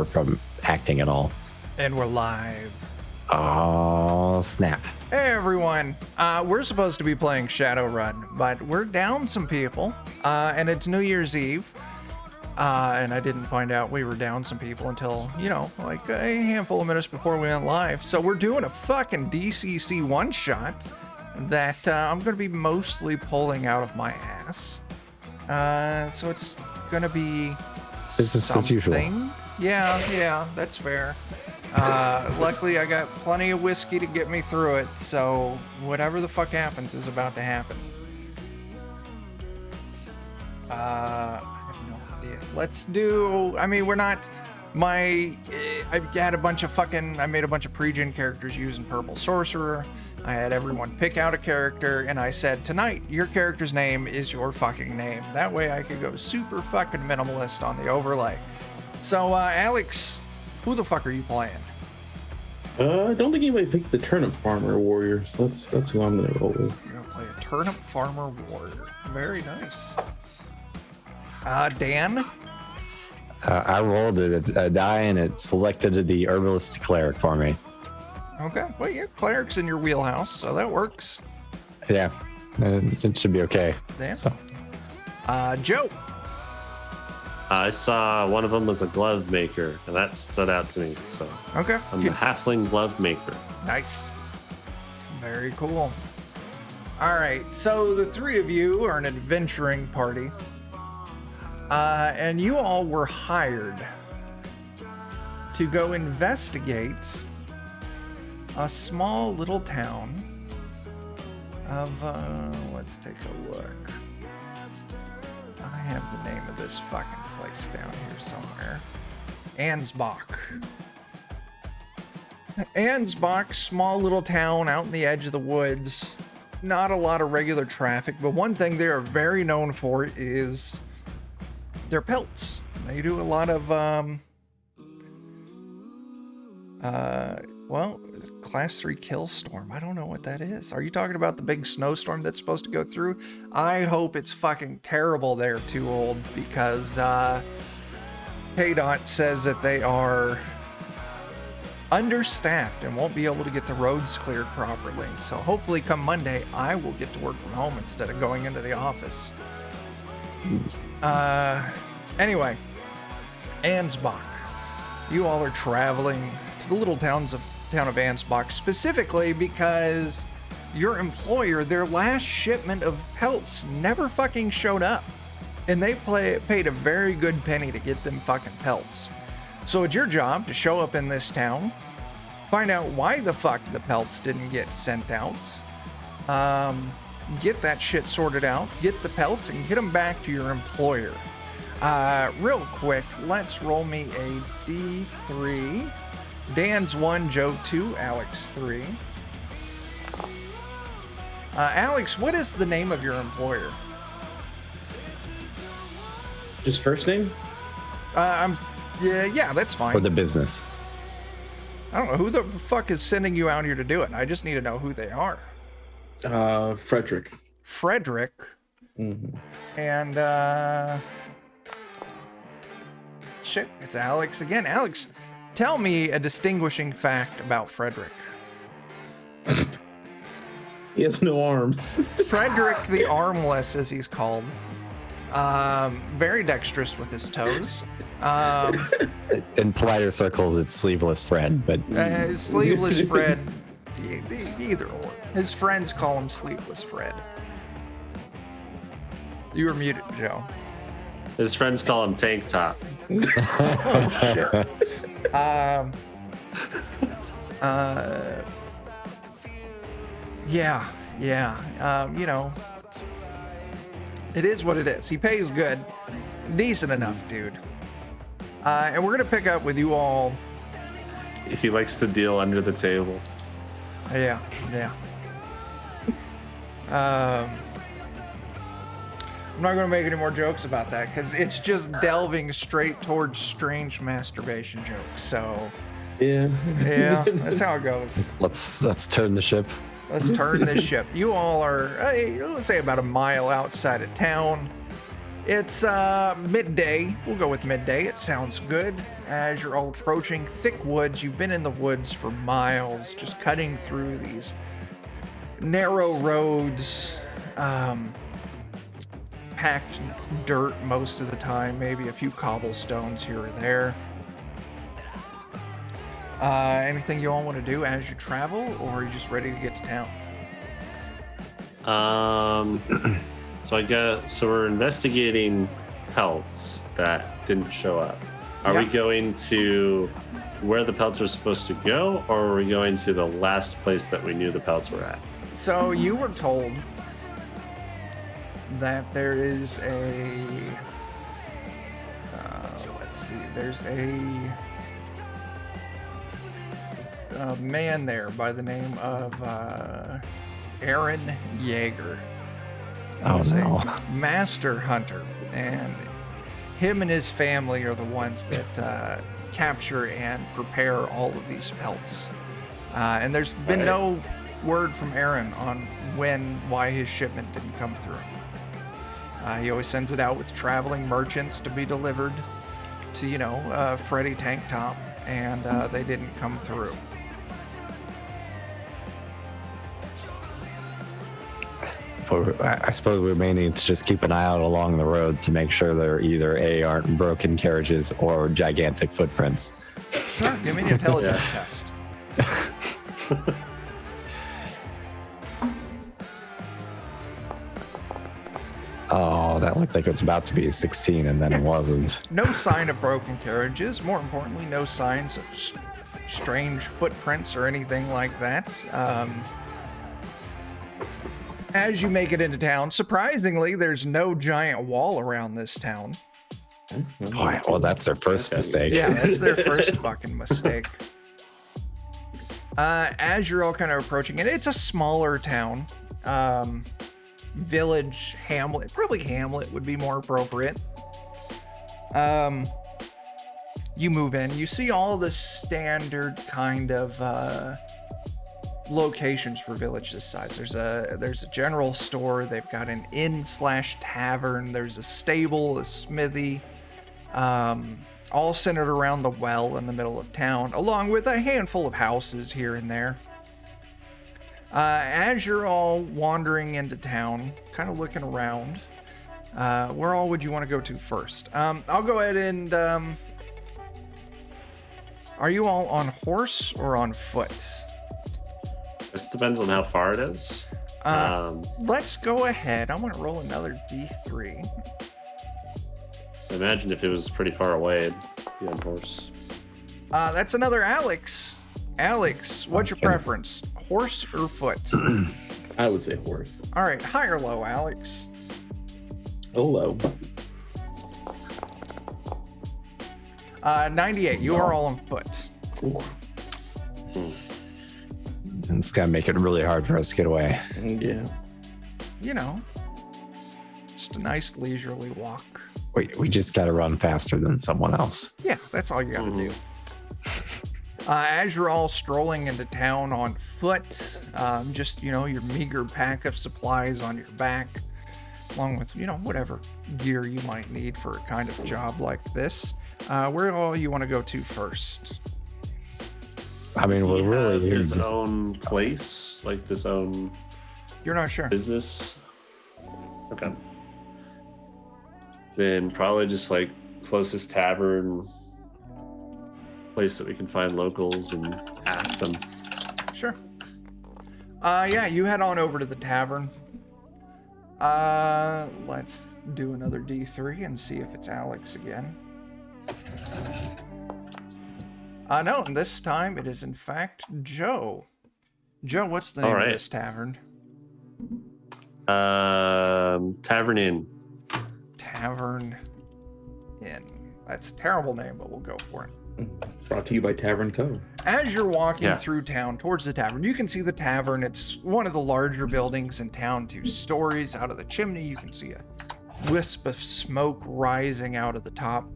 or from acting at all. And we're live. Oh, snap. Hey everyone, we're supposed to be playing Shadowrun, but we're down some people, and it's New Year's Eve, and I didn't find out we were down some people until, you know, like a handful of minutes before we went live. So we're doing a fucking DCC one-shot that I'm going to be mostly pulling out of my ass. So it's going to be business something. As usual. Yeah, that's fair. Luckily, I got plenty of whiskey to get me through it, so whatever the fuck happens is about to happen. I have no idea. Let's do... I mean, we're not... I made a bunch of pre-gen characters using Purple Sorcerer. I had everyone pick out a character, and I said, tonight, your character's name is your fucking name. That way I could go super fucking minimalist on the overlay. So, Alex, who the fuck are you playing? I don't think anybody picked the Turnip Farmer Warrior, so that's who I'm going to roll with. You're going to play a Turnip Farmer Warrior. Very nice. Dan? I rolled a die and it selected the Herbalist Cleric for me. Okay, well, your cleric's in your wheelhouse, so that works. Yeah, it should be okay. Dan? So. Joe? I saw one of them was a glove maker, and that stood out to me. So Okay. I'm the halfling glove maker. Nice. Very cool. All right, so the three of you are an adventuring party. And you all were hired to go investigate a small little town of, let's take a look. I have the name of this fucking place down here somewhere. Ansbach. Ansbach, small little town out in the edge of the woods. Not a lot of regular traffic, but one thing they are very known for is their pelts. They do a lot of, Class 3 kill storm. I don't know what that is. Are you talking about the big snowstorm that's supposed to go through? I hope it's fucking terrible there, Too Old, because KDOT says that they are understaffed and won't be able to get the roads cleared properly. So hopefully come Monday, I will get to work from home instead of going into the office. Anyway, Ansbach. You all are traveling to the little town of Ansbach specifically because your employer, their last shipment of pelts never fucking showed up. And they paid a very good penny to get them fucking pelts. So it's your job to show up in this town, find out why the fuck the pelts didn't get sent out, get that shit sorted out, get the pelts, and get them back to your employer. Real quick, let's roll me a D3. Dan's 1, Joe 2, Alex 3. Alex, what is the name of your employer? Just first name? Yeah, that's fine. For the business. I don't know who the fuck is sending you out here to do it. I just need to know who they are. Frederick. Frederick. Mm-hmm. And shit, it's Alex again. Alex, tell me a distinguishing fact about Frederick. He has no arms. Frederick the Armless, as he's called. Very dexterous with his toes. In politer circles, it's Sleeveless Fred, but... Sleeveless Fred, either or. His friends call him Sleeveless Fred. You were muted, Joe. His friends call him Tank Top. Oh, shit. Yeah. You know, it is what it is. He pays good. Decent enough, dude. And we're going to pick up with you all. He likes to deal under the table. Yeah. I'm not going to make any more jokes about that because it's just delving straight towards strange masturbation jokes. So, yeah, that's how it goes. Let's turn the ship. Let's turn this ship. You all are, let's say, about a mile outside of town. It's midday. We'll go with midday. It sounds good. As you're all approaching thick woods, you've been in the woods for miles, just cutting through these narrow roads, packed dirt most of the time, maybe a few cobblestones here or there. Anything you all want to do as you travel, or are you just ready to get to town? So we're investigating pelts that didn't show up. Are we going to where the pelts are supposed to go, or are we going to the last place that we knew the pelts were at? So you were told that there is there's a man there by the name of Aaron Yeager. Oh, He's no. a master hunter, and him and his family are the ones that capture and prepare all of these pelts. And there's been no word from Aaron on why his shipment didn't come through. He always sends it out with traveling merchants to be delivered to, Freddy Tank Top, and they didn't come through. I suppose we may need to just keep an eye out along the road to make sure there either aren't broken carriages or gigantic footprints. Sure, give me an intelligence test. Oh, that looked like it was about to be a 16, and then it wasn't. No sign of broken carriages. More importantly, no signs of strange footprints or anything like that. As you make it into town, surprisingly, there's no giant wall around this town. Boy, well, that's their first mistake. Yeah, that's their first fucking mistake. As you're all kind of approaching it, it's a smaller town. Village, hamlet, probably hamlet would be more appropriate. You move in, you see all the standard kind of locations for village this size. There's a general store, they've got an inn/tavern, there's a stable, a smithy, all centered around the well in the middle of town, along with a handful of houses here and there. As you're all wandering into town, kind of looking around, where all would you want to go to first? I'll go ahead and, are you all on horse or on foot? This depends on how far it is. Let's go ahead. I'm going to roll another D3. I imagine if it was pretty far away, it'd be on horse. That's another Alex. Alex, what's your preference? Horse or foot? I would say horse. All right, high or low, Alex? Low. 98. You are all on foot. Ooh. And it's going to make it really hard for us to get away. Yeah. Just a nice leisurely walk. We just got to run faster than someone else. Yeah, that's all you got to do. As you're all strolling into town on foot, just, your meager pack of supplies on your back, along with, whatever gear you might need for a kind of job like this, where all you want to go to first? I mean, we're really his own place, like this own. You're not sure. Business. Okay. Then probably just like closest tavern place that we can find locals and ask them. Sure. Yeah, you head on over to the tavern. Let's do another D3 and see if it's Alex again. No, and this time it is in fact Joe. Joe, what's the name of this tavern? Tavern Inn. Tavern Inn. That's a terrible name, but we'll go for it. Brought to you by Tavern Co. As you're walking through town towards the tavern, you can see the tavern. It's one of the larger buildings in town, 2 stories. Out of the chimney, you can see a wisp of smoke rising out of the top.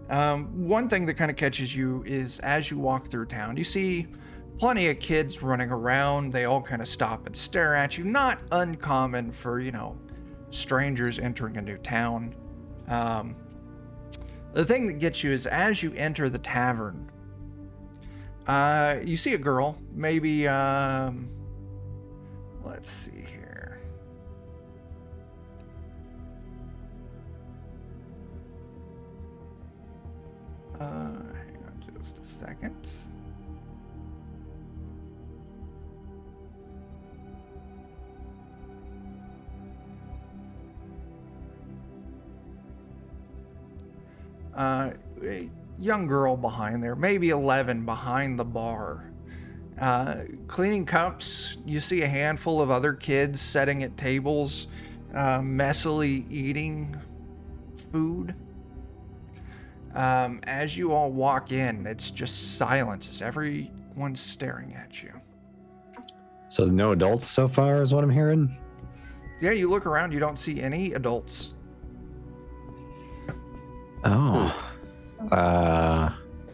One thing that kind of catches you is as you walk through town, you see plenty of kids running around. They all kind of stop and stare at you. Not uncommon for, strangers entering a new town. The thing that gets you is as you enter the tavern, you see a girl, maybe, let's see here. Hang on just a second. A young girl behind there, maybe 11, behind the bar. Cleaning cups. You see a handful of other kids sitting at tables, messily eating food. As you all walk in, it's just silence as everyone's staring at you. So no adults so far is what I'm hearing? Yeah, you look around, you don't see any adults. Oh.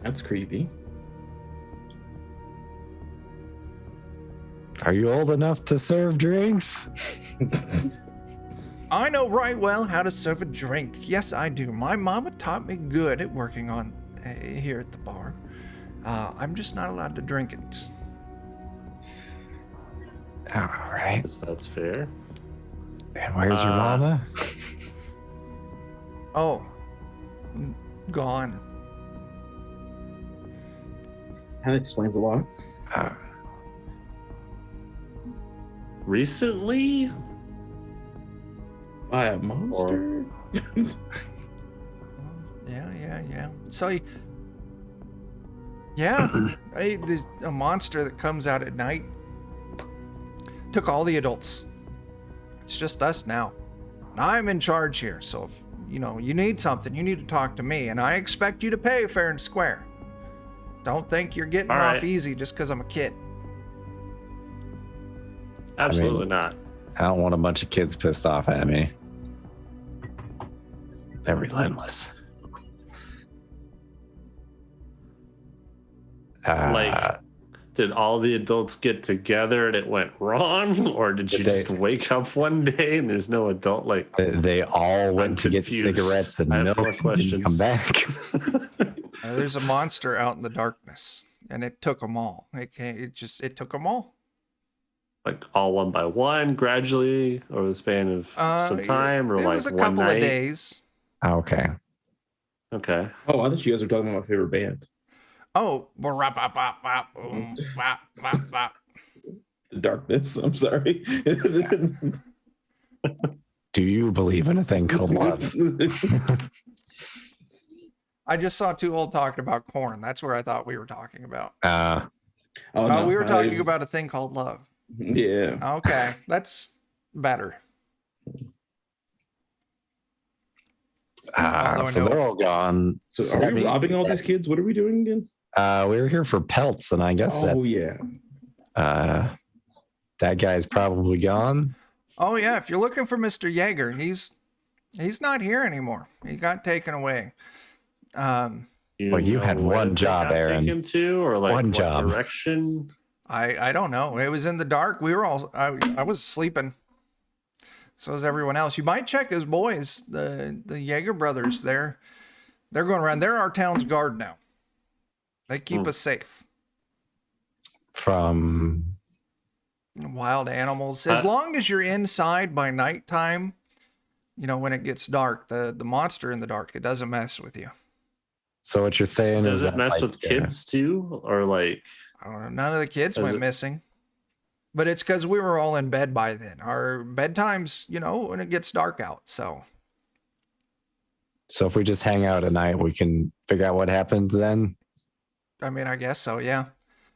That's creepy. Are you old enough to serve drinks? I know right well how to serve a drink. Yes, I do. My mama taught me good at working on here at the bar. I'm just not allowed to drink it. All right. That's fair. And where's your mama? Oh, gone. That explains a lot. Recently? By a monster? Yeah. So, yeah, there's a monster that comes out at night. Took all the adults. It's just us now. And I'm in charge here, so if you need something, you need to talk to me, and I expect you to pay fair and square. Don't think you're getting off easy just because I'm a kid. Absolutely not. I don't want a bunch of kids pissed off at me. They're relentless. Did all the adults get together and it went wrong? Or did you just wake up one day and there's no adult? They all went to get cigarettes and milk and didn't come back. There's a monster out in the darkness, and it took them all. It took them all. Like all one by one, gradually over the span of some time, or it like was a one couple night? of days. Okay. Okay. Oh, I thought you guys were talking about my favorite band. Oh, The Darkness. I'm sorry. Do you believe in a thing called love? I just saw two old talking about corn. That's where I thought we were talking about. No, we were talking about a thing called love. Yeah. Okay, that's better. So they're all gone. So are we robbing all these kids? What are we doing again? We were here for pelts, and I guess that guy's probably gone. Oh yeah, if you're looking for Mr. Yeager, he's not here anymore. He got taken away. You had one job, Aaron. Take him to, or like one what job. Direction? I don't know. It was in the dark. We were all I was sleeping. So was everyone else. You might check his boys, the Yeager brothers. They're going around. They're our town's guard now. They keep us safe from wild animals. As long as you're inside by nighttime, when it gets dark, the monster in the dark, it doesn't mess with you. So what you're saying Does is it mess with kids too, or like? I don't know. None of the kids went missing. But it's because we were all in bed by then. Our bedtime's, when it gets dark out. So if we just hang out at night, we can figure out what happened then? I mean, I guess so, yeah.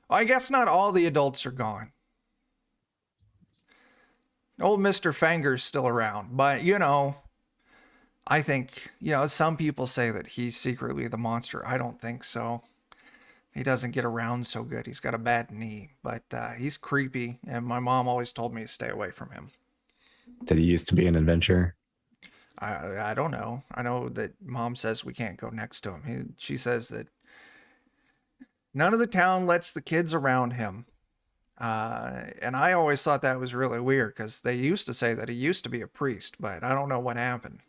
I guess not all the adults are gone. Old Mr. Fanger's still around. But, I think, some people say that he's secretly the monster. I don't think so. He doesn't get around so good. He's got a bad knee, but he's creepy, and my mom always told me to stay away from him. Did he used to be an adventurer? I don't know. I know that Mom says we can't go next to him. She says that none of the town lets the kids around him. And I always thought that was really weird because they used to say that he used to be a priest, but I don't know what happened.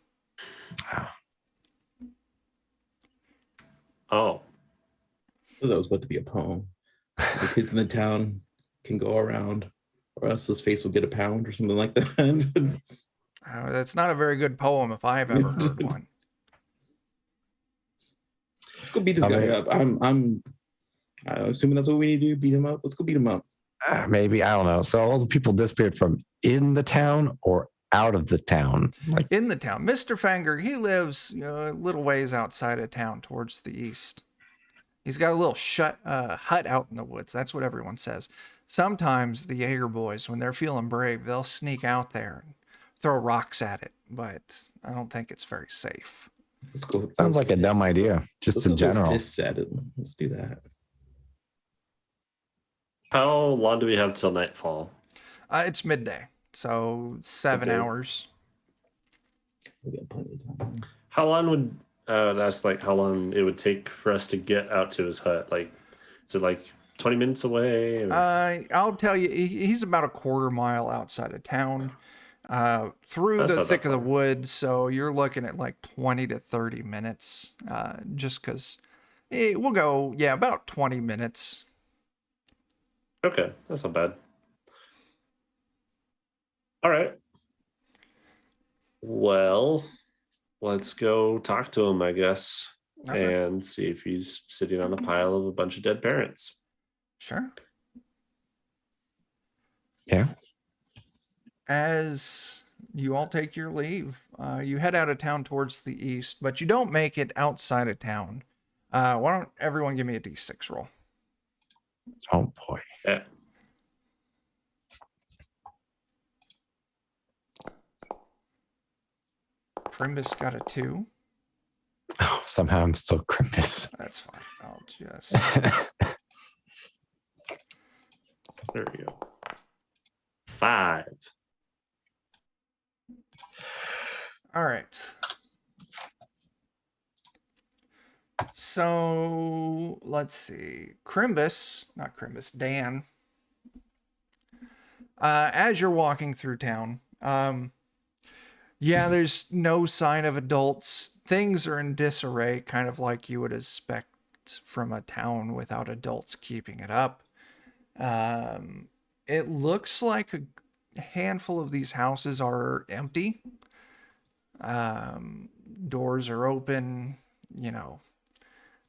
Oh, I thought that was about to be a poem. The kids in the town can go around, or else his face will get a pound or something like that. That's not a very good poem if I've ever heard one. Let's go beat this guy up. I'm assuming that's what we need to do. Beat him up. Let's go beat him up. Maybe, I don't know. So all the people disappeared from in the town or out of the town? Like, In the town, Mr. Fanger, he lives a little ways outside of town towards the east. He's got a little hut out in the woods. That's what everyone says. Sometimes the Jaeger boys, when they're feeling brave, they'll sneak out there and throw rocks at it, but I don't think it's very safe. Let's go. sounds like a dumb idea, just Let's in go general. fists at it. Let's do that. how long do we have till nightfall? It's midday, so 7 Okay. hours. We got plenty of time. How long would that's like how long it would take for us to get out to his hut? Like, is it like 20 minutes away? Or- I'll tell you, he's about a quarter mile outside of town, through That's the not that thick of the far. woods. So you're looking at like 20 to 30 minutes, just because we'll go, yeah, about 20 minutes. Okay, that's not bad. All right. Well, let's go talk to him, I guess, Okay. and see if he's sitting on a pile of a bunch of dead parents. Sure. Yeah. As you all take your leave, you head out of town towards the east, but you don't make it outside of town. Why don't everyone give me a d6 roll? Oh boy. Yeah. Crimbus got a 2. Oh, somehow I'm still Crimpus. That's fine. I'll just. There we go. 5. All right. So let's see. Not Crimbus, Dan. As you're walking through town, yeah, there's no sign of adults. Things are in disarray, kind of like you would expect from a town without adults keeping it up. It looks like a handful of these houses are empty. Doors are open,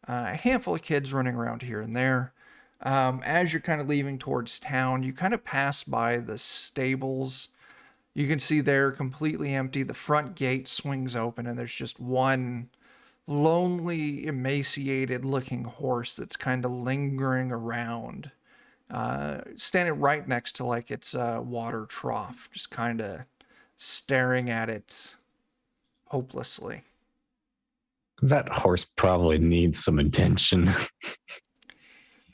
a handful of kids running around here and there. As you're kind of leaving towards town, you kind of pass by the stables. You can see they're completely empty. The front gate swings open, and there's just one lonely, emaciated looking horse that's kind of lingering around, standing right next to like its water trough, just kind of staring at it hopelessly. That horse probably needs some attention.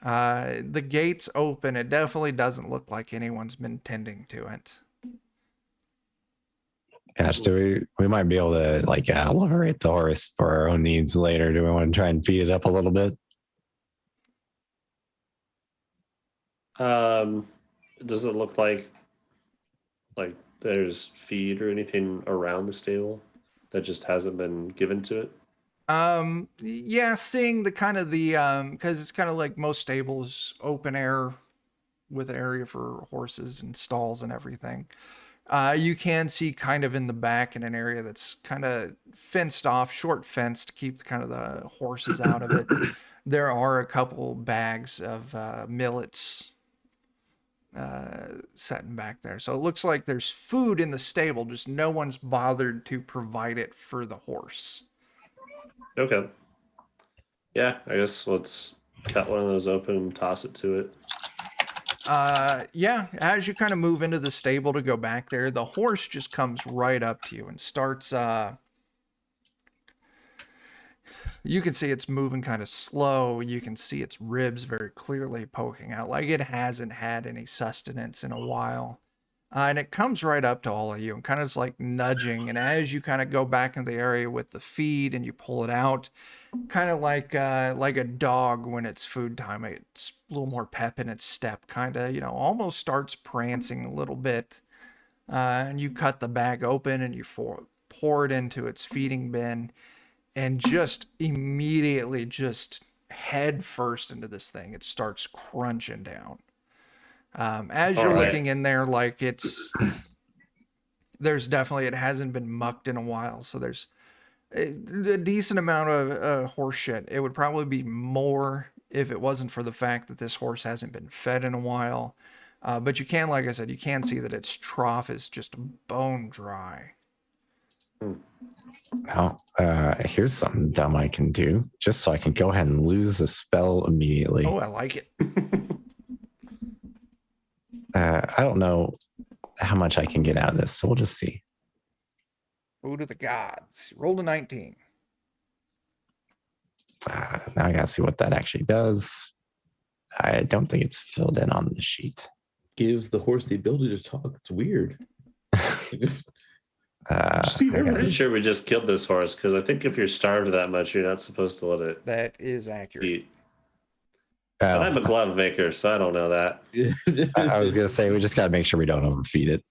The gate's open. It definitely doesn't look like anyone's been tending to it. Gosh, we might be able to like liberate the horse for our own needs later. Do we want to try and feed it up a little bit? Does it look like there's feed or anything around the stable that just hasn't been given to it? Yeah, seeing the kind of because it's kind of like most stables, open air with an area for horses and stalls and everything. You can see kind of in the back in an area that's kind of fenced off, short fence to keep kind of the horses out of it. There are a couple bags of millets sitting back there. So it looks like there's food in the stable, just no one's bothered to provide it for the horse. Okay. Yeah, I guess let's cut one of those open and toss it to it. Yeah, as you kind of move into the stable to go back there, the horse just comes right up to you and starts, you can see it's moving kind of slow. You can see its ribs very clearly poking out, like it hasn't had any sustenance in a while. And it comes right up to all of you and kind of is like nudging. And as you kind of go back in the area with the feed and you pull it out, kind of like a dog when it's food time, it's a little more pep in its step, kind of, almost starts prancing a little bit. And you cut the bag open and you pour it into its feeding bin, and just immediately, just head first into this thing, it starts crunching down. As you're looking in there, like there's definitely, it hasn't been mucked in a while, so there's a decent amount of horse shit. It would probably be more if it wasn't for the fact that this horse hasn't been fed in a while. But you can, like I said, you can see that its trough is just bone dry. Well, here's something dumb I can do, just so I can go ahead and lose the spell immediately. Oh, I like it. I don't know how much I can get out of this, so we'll just see. Food of the gods. Roll a 19. Now I gotta see what that actually does. I don't think it's filled in on the sheet. Gives the horse the ability to talk. It's weird. I'm pretty sure we just killed this horse, because I think if you're starved that much, you're not supposed to let it That is accurate. eat. But I'm a glove maker, so I don't know that. I was gonna say we just gotta make sure we don't overfeed it.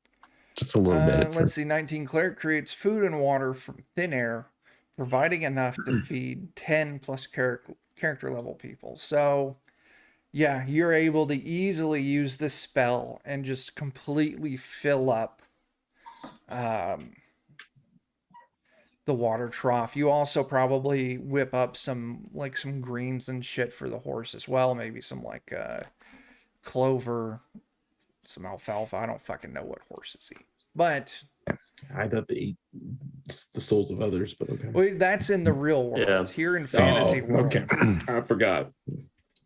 Just a little bit. Let's see. 19. Cleric creates food and water from thin air, providing enough to feed 10 plus character level people. So, yeah, you're able to easily use this spell and just completely fill up the water trough. You also probably whip up some greens and shit for the horse as well. Maybe some clover, some alfalfa. I don't fucking know what horses eat. But I thought they eat the souls of others, but okay. well, that's in the real world. Yeah. Here in fantasy world. Okay. I forgot.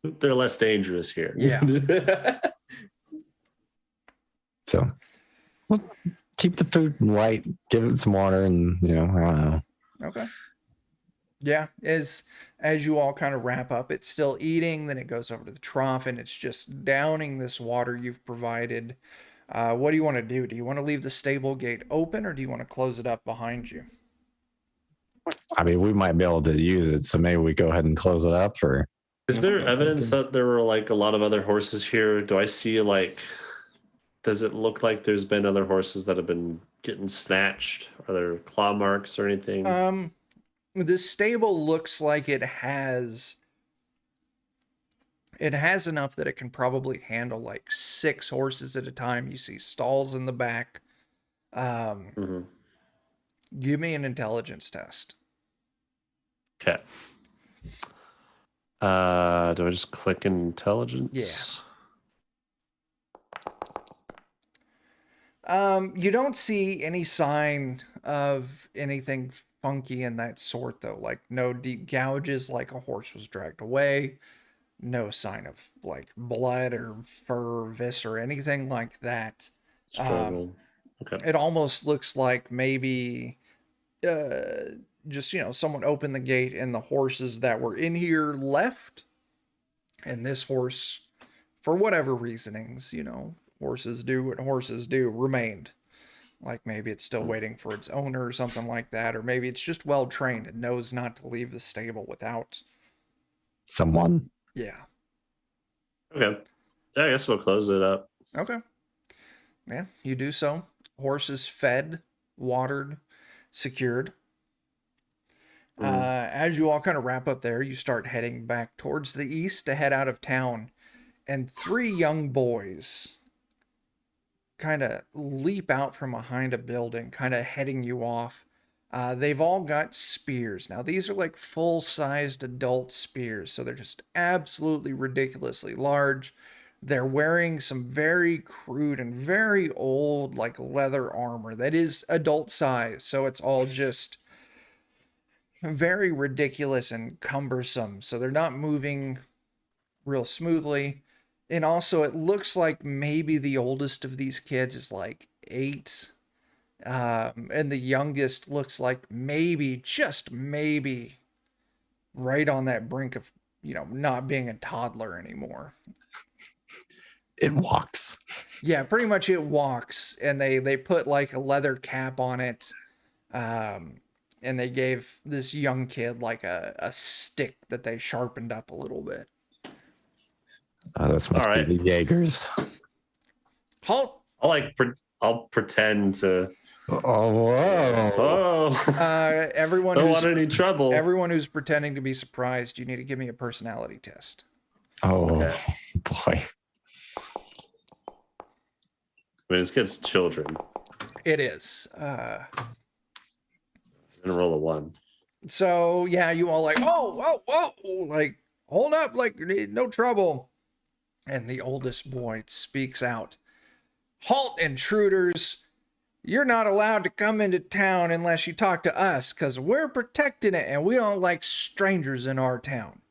They're less dangerous here. Yeah. So we'll keep the food light, give it some water, and I don't know. Okay. Yeah, as you all kind of wrap up, it's still eating, then it goes over to the trough and it's just downing this water you've provided. What do you want to do? Do you want to leave the stable gate open, or do you want to close it up behind you? I mean, we might be able to use it, so maybe we go ahead and close it up. Or is there evidence that there were a lot of other horses here? Do I see does it look like there's been other horses that have been getting snatched? Are there claw marks or anything? This stable looks like it has enough that it can probably handle 6 horses at a time. You see stalls in the back. Give me an intelligence test. Okay. Do I just click intelligence? Yeah. You don't see any sign of anything funky in that sort, though. No deep gouges like a horse was dragged away. No sign of blood or fur, viscera, or anything like that. Struggle. Okay. It almost looks like maybe just someone opened the gate and the horses that were in here left, and this horse, for whatever reasonings, horses do what horses do, remained. Maybe it's still waiting for its owner or something like that, or maybe it's just well trained and knows not to leave the stable without someone. Yeah. Okay. Yeah, I guess we'll close it up. Okay. Yeah, you do so. Horses fed, watered, secured. As you all kind of wrap up there, you start heading back towards the east to head out of town, and 3 young boys kind of leap out from behind a building, kind of heading you off. They've all got spears. Now, these are full-sized adult spears, so they're just absolutely ridiculously large. They're wearing some very crude and very old, leather armor that is adult size, so it's all just very ridiculous and cumbersome. So they're not moving real smoothly. And also, it looks like maybe the oldest of these kids is 8. And the youngest looks like maybe, just maybe, right on that brink of, not being a toddler anymore. It walks. Yeah, pretty much it walks, and they put like a leather cap on it, and they gave this young kid like a stick that they sharpened up a little bit. This must All be right. the Jaegers. Halt! I'll pretend to. Oh, whoa. Oh, Everyone don't who's want any trouble. everyone who's pretending to be surprised, you need to give me a personality test. Oh, Okay. boy. I mean, it's against children. It is. I'm gonna roll a 1. So yeah, you all like, whoa, like hold up, like no trouble. And the oldest boy speaks out, "Halt, intruders! You're not allowed to come into town unless you talk to us, because we're protecting it and we don't like strangers in our town."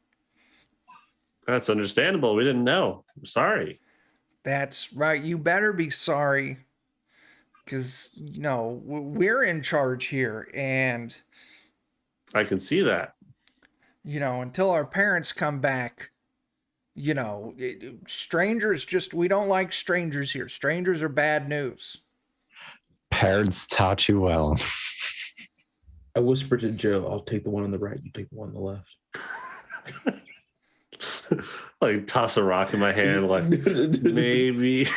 That's understandable. We didn't know. I'm sorry. That's right. You better be sorry, because we're in charge here, and I can see that. until our parents come back, strangers we don't like strangers here. Strangers are bad news. Parents taught you well. I whispered to Joe, I'll take the one on the right, you take the one on the left. Like toss a rock in my hand, like maybe.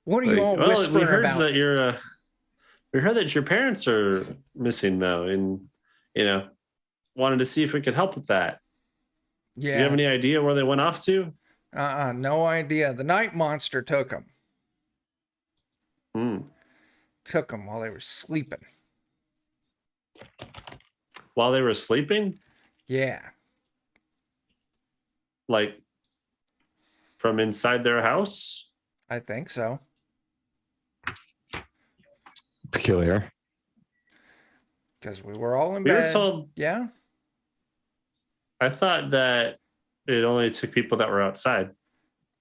What are you all whispering we heard about? that we heard that your parents are missing though, and wanted to see if we could help with that. Do you have Yeah. any idea where they went off to? No idea. The night monster took them. Took them while they were sleeping. While they were sleeping? Yeah. Like from inside their house? I think so. Peculiar. Because we were all in We were bed. told. Yeah. I thought that it only took people that were outside.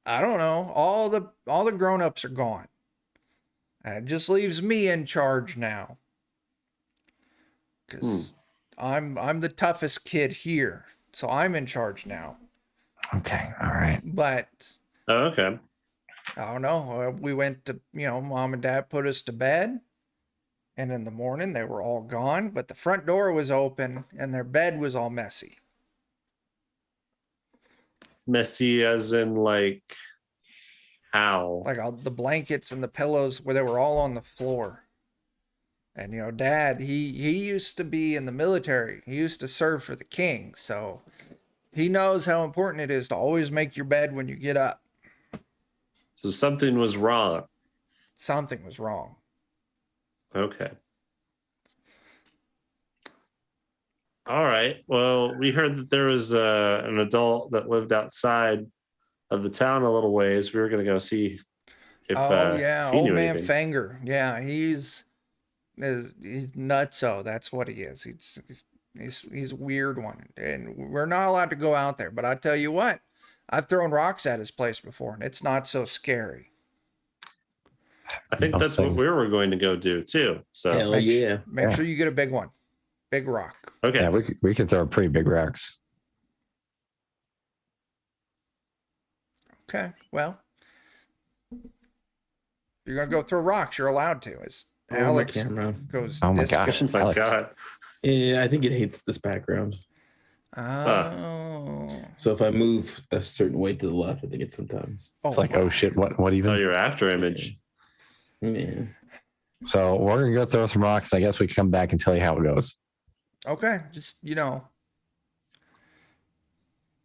I don't know. All the grown-ups are gone. And it just leaves me in charge now. Because I'm the toughest kid here. So I'm in charge now. Okay. All right. But Oh, okay. I don't know. We went to, mom and dad put us to bed. And in the morning, they were all gone. But the front door was open and their bed was all messy. Messy as in like how? Like all the blankets and the pillows where they were all on the floor. And dad, he used to be in the military. He used to serve for the king. So he knows how important it is to always make your bed when you get up. So something was wrong. Something was wrong. Okay. All right. Well, we heard that there was an adult that lived outside of the town a little ways. We were going to go see if Yeah, he old knew man anything. Fanger. Yeah, he's nutso. That's what he is. He's a weird one, and we're not allowed to go out there. But I tell you what, I've thrown rocks at his place before, and it's not so scary. I think Those that's what things- we were going to go do too. So Hell yeah. Make sure you get a big one, big rock. okay. Yeah, we could throw pretty big rocks. Okay, well, if you're gonna go throw rocks, you're allowed to. As Oh, Alex my camera. goes. Oh my disco. gosh. Oh my Alex. God. Yeah, I think it hates this background. Oh. So if I move a certain way to the left, I think it sometimes. It's like, oh shit, what Oh, even? your after image. Yeah. So we're gonna go throw some rocks. I guess we can come back and tell you how it goes. Okay, just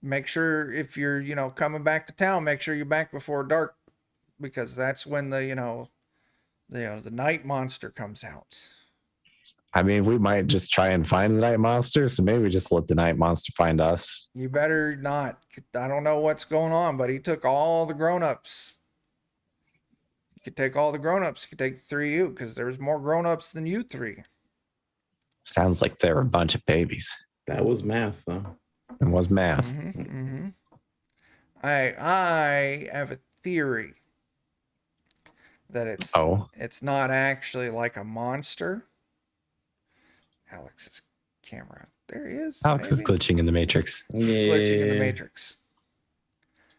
make sure if you're coming back to town, make sure you're back before dark, because that's when the night monster comes out. I mean, we might just try and find the night monster. So maybe we just let the night monster find us. You better not. I don't know what's going on, but he took all the grown-ups. You could take all the grown-ups. You could take 3 of you, because there's more grown-ups than you 3. Sounds like they're a bunch of babies. That was math, though. It was math. Mm-hmm. I have a theory that it's not actually like a monster. Alex's camera. There he is. Alex is maybe. glitching in the matrix. He's glitching in the matrix.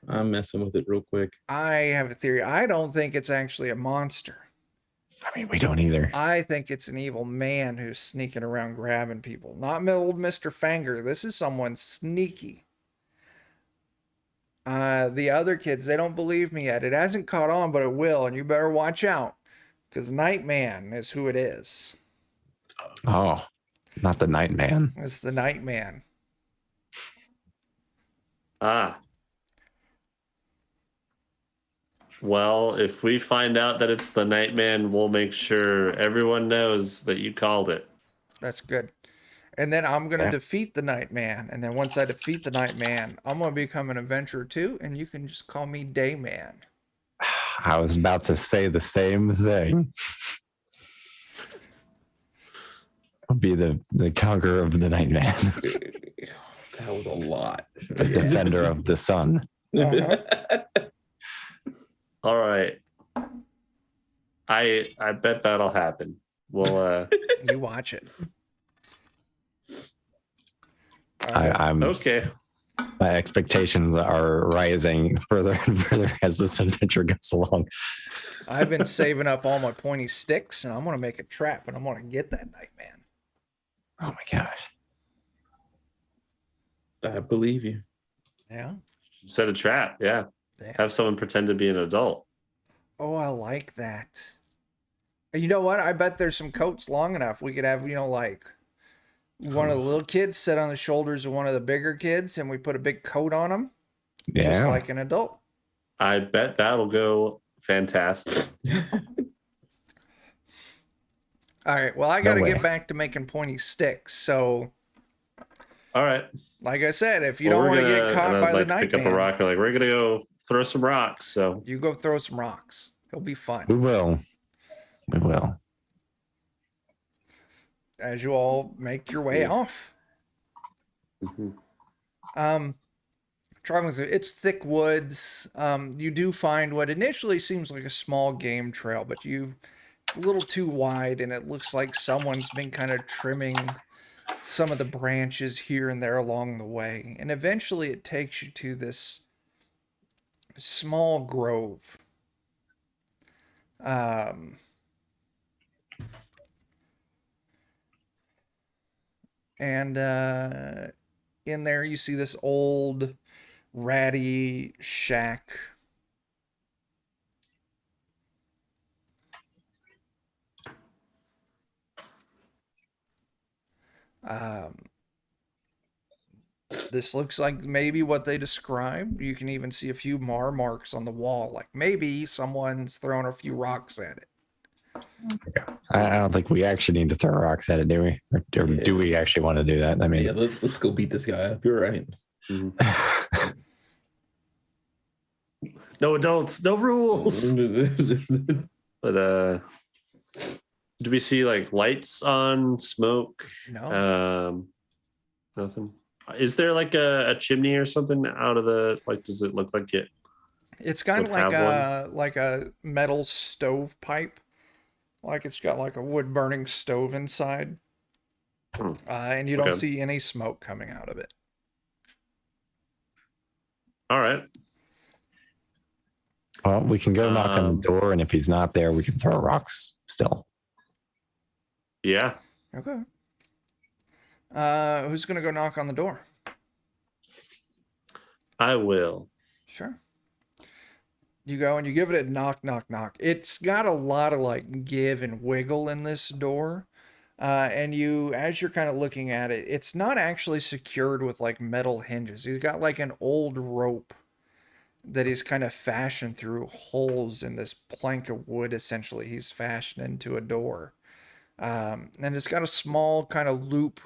I'm messing with it real quick. I have a theory. I don't think it's actually a monster. I mean, we don't either. I think it's an evil man who's sneaking around grabbing people. Not old Mr. Fanger. This is someone sneaky. The other kids, they don't believe me yet. It hasn't caught on, but it will, and you better watch out, because Nightman is who it is. Oh, not the Nightman. It's the Nightman. Ah. Well, if we find out that it's the Nightman, we'll make sure everyone knows that you called it. That's good. And then I'm going to Yeah. defeat the Nightman. And then once I defeat the Nightman, I'm going to become an adventurer too. And you can just call me Dayman. I was about to say the same thing. I'll be the conqueror of the Nightman, That was a lot. the defender of the sun. Uh-huh. All right. I bet that'll happen. We'll You watch it. I'm okay. My expectations are rising further and further as this adventure goes along. I've been saving up all my pointy sticks, and I'm going to make a trap, and I'm going to get that Nightman. Oh my gosh. I believe you. Yeah. Set a trap, yeah. Damn. Have someone pretend to be an adult. Oh, I like that. You know what? I bet there's some coats long enough. We could have, like one of the little kids sit on the shoulders of one of the bigger kids, and we put a big coat on them, just Yeah. like an adult. I bet that'll go fantastic. All right. Well, I got to way. get back to making pointy sticks. So, All right. like I said, if you Well, don't we're want to gonna- get caught and by I'd the like to pick up a Nightman, rock. Like, we're gonna go throw some rocks. So you go throw some rocks. It'll be We fun will. We will. as you all make your way Yeah. off. mhm. Traveling through, it's thick woods. You do find what initially seems like a small game trail, but it's a little too wide, and it looks like someone's been kind of trimming some of the branches here and there along the way. And eventually it takes you to this small grove. And in there you see this old ratty shack. This looks like maybe what they described. You can even see a few marks on the wall, like maybe someone's thrown a few rocks at it. I don't think we actually need to throw rocks at it, do we? Or do we actually want to do that? I mean, Yeah, let's go beat this guy up. You're right. No adults, no rules. But do we see like lights on, smoke? No. Nothing. Is there like a chimney or something out of the like? Does it look like it? It's kind of would have like a metal stove pipe. Like it's got like a wood burning stove inside. And you don't Okay. see any smoke coming out of it. All right. well, we can go knock on the door, and if he's not there, we can throw rocks still. Yeah. Okay. Who's gonna go knock on the door? I will. Sure. You go and you give it a knock, knock, knock. It's got a lot of like give and wiggle in this door. And as you're kind of looking at it, it's not actually secured with like metal hinges. He's got like an old rope that he's kind of fashioned through holes in this plank of wood. Essentially, he's fashioned into a door. And it's got a small kind of loop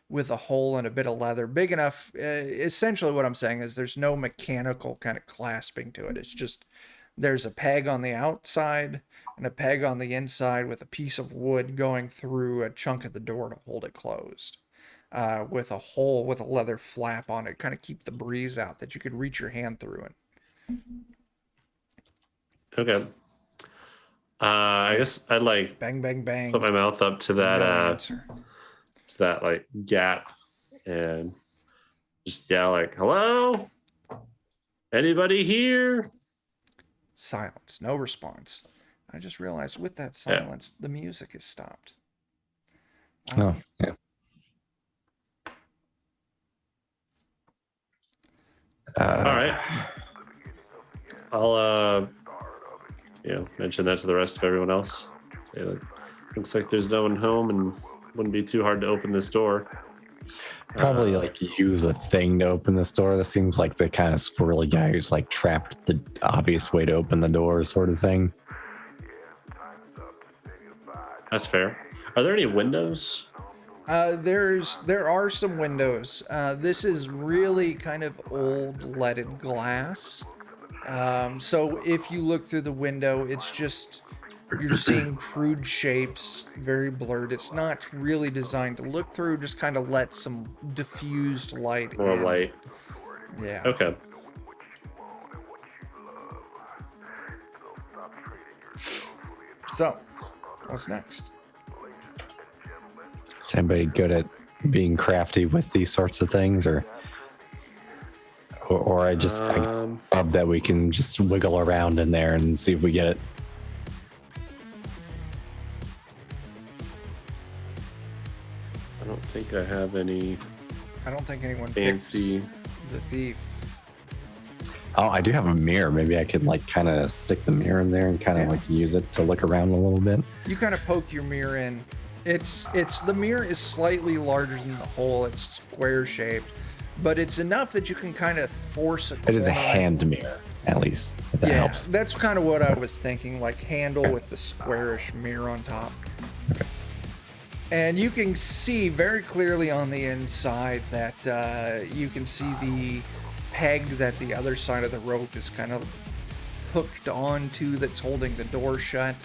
with a hole and a bit of leather big enough. Essentially what I'm saying is there's no mechanical kind of clasping to it. It's just there's a peg on the outside and a peg on the inside with a piece of wood going through a chunk of the door to hold it closed, with a hole with a leather flap on it, kind of keep the breeze out that you could reach your hand through it. Okay. I guess I'd like Bang, bang, bang. put my mouth up to No that answer. to that like gap and just yell like, "Hello." Anybody here? Silence. No response. I just realized with that silence, the music has stopped. Oh, yeah. All right. I'll mention that to the rest of everyone else. Say that looks like there's no one home and wouldn't be too hard to open this door. Probably use a thing to open this door. That seems like the kind of squirrely guy who's like trapped the obvious way to open the door sort of thing. That's fair. Are there any windows? There are some windows. This is really kind of old leaded glass. So if you look through the window, it's just you're seeing crude shapes, very blurred. It's not really designed to look through, just kind of let some diffused light More in. light. Yeah. Okay. So, what's next? Is anybody good at being crafty with these sorts of things, or I just love that we can just wiggle around in there and see if we get it. I don't think I have any I don't think anyone fancy. picked the thief. Oh, I do have a mirror. Maybe I could like kind of stick the mirror in there and kind of like use it to look around a little bit. You kind of poke your mirror in. It's the mirror is slightly larger than the hole. It's square shaped, but it's enough that you can kind of force a corner. It is a hand mirror, at least. If that helps. That's kind of what I was thinking, like handle with the squarish mirror on top. Okay. And you can see very clearly on the inside that you can see the peg that the other side of the rope is kind of hooked onto that's holding the door shut.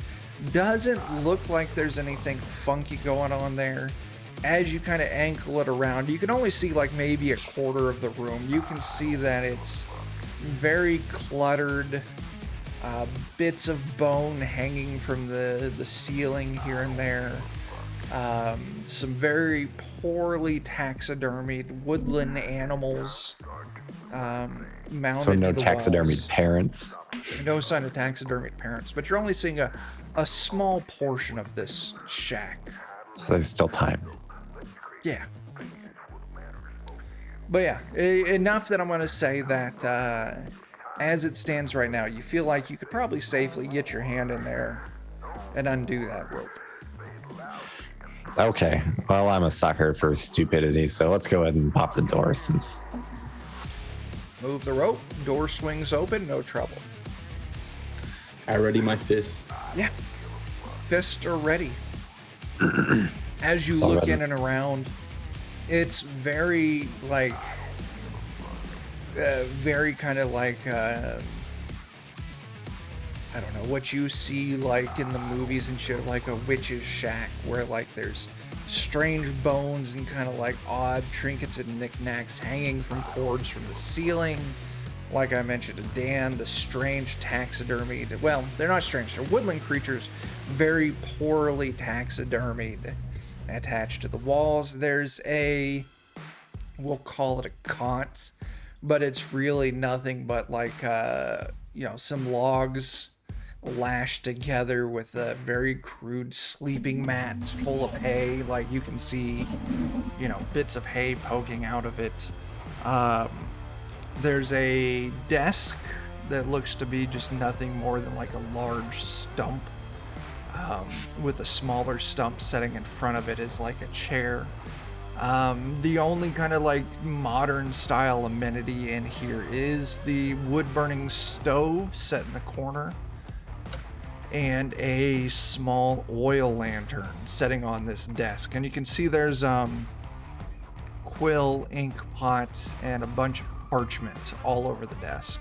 Doesn't look like there's anything funky going on there. As you kind of ankle it around, you can only see like maybe a quarter of the room. You can see that it's very cluttered. Bits of bone hanging from the ceiling here and there. Some very poorly taxidermied woodland animals mounted So no to the taxidermied walls. parents. No sign of taxidermied parents, but you're only seeing a small portion of this shack. So there's still time. Yeah. But yeah, enough that I'm going to say that as it stands right now, you feel like you could probably safely get your hand in there and undo that rope. Okay. Well, I'm a sucker for stupidity, so let's go ahead and pop the door since. Move the rope, door swings open, no trouble. I ready my fists. Yeah. Fists are ready. As you It's all look ready. in and around, it's very like, very kind of like, I don't know, what you see like in the movies and shit, like a witch's shack where like there's strange bones and kind of like odd trinkets and knickknacks hanging from cords from the ceiling. Like I mentioned to Dan, the strange taxidermied, well, they're not strange, they're woodland creatures, very poorly taxidermied, attached to the walls. There's we'll call it a cot, but it's really nothing but like, some logs lashed together with a very crude sleeping mat full of hay. Like you can see, bits of hay poking out of it. There's a desk that looks to be just nothing more than like a large stump, with a smaller stump sitting in front of it is like a chair. The only kind of like modern style amenity in here is the wood burning stove set in the corner and a small oil lantern setting on this desk. And you can see there's quill, ink pots, and a bunch of parchment all over the desk.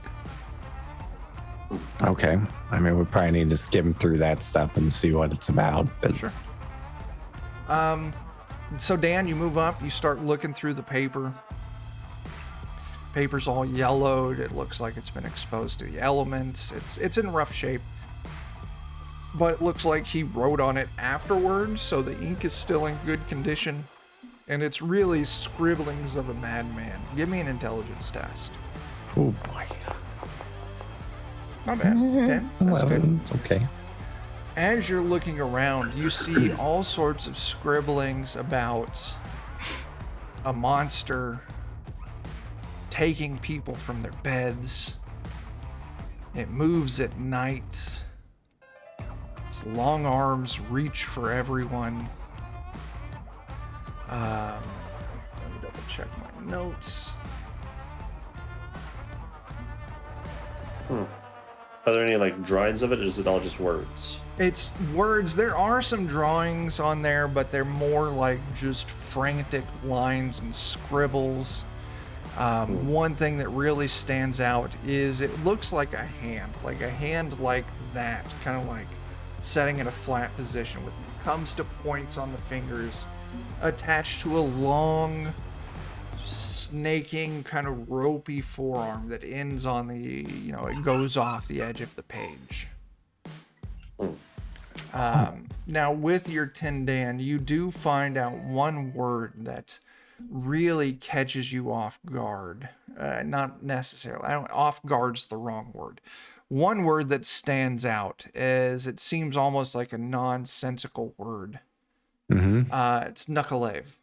Okay. I mean, we probably need to skim through that stuff and see what it's about. But Sure. So Dan, you move up, you start looking through the paper. Paper's all yellowed. It looks like it's been exposed to the elements. It's in rough shape. But it looks like he wrote on it afterwards, so the ink is still in good condition. And it's really scribblings of a madman. Give me an intelligence test. oh boy. Not bad. 10. That's good. 11. It's okay. As you're looking around, you see all sorts of scribblings about a monster taking people from their beds. It moves at night. Its long arms reach for everyone. Let me double check my notes. Are there any like drawings of it, or is it all just words? It's words. There are some drawings on there, but they're more like just frantic lines and scribbles. One thing that really stands out is it looks like a hand like that, kind of like setting in a flat position with comes to points on the fingers attached to a long snaking kind of ropey forearm that ends on the, it goes off the edge of the page. Now with your Tindan, you do find out one word that really catches you off guard. Not necessarily, off guard's the wrong word. One word that stands out is it seems almost like a nonsensical word. It's Nukkalev.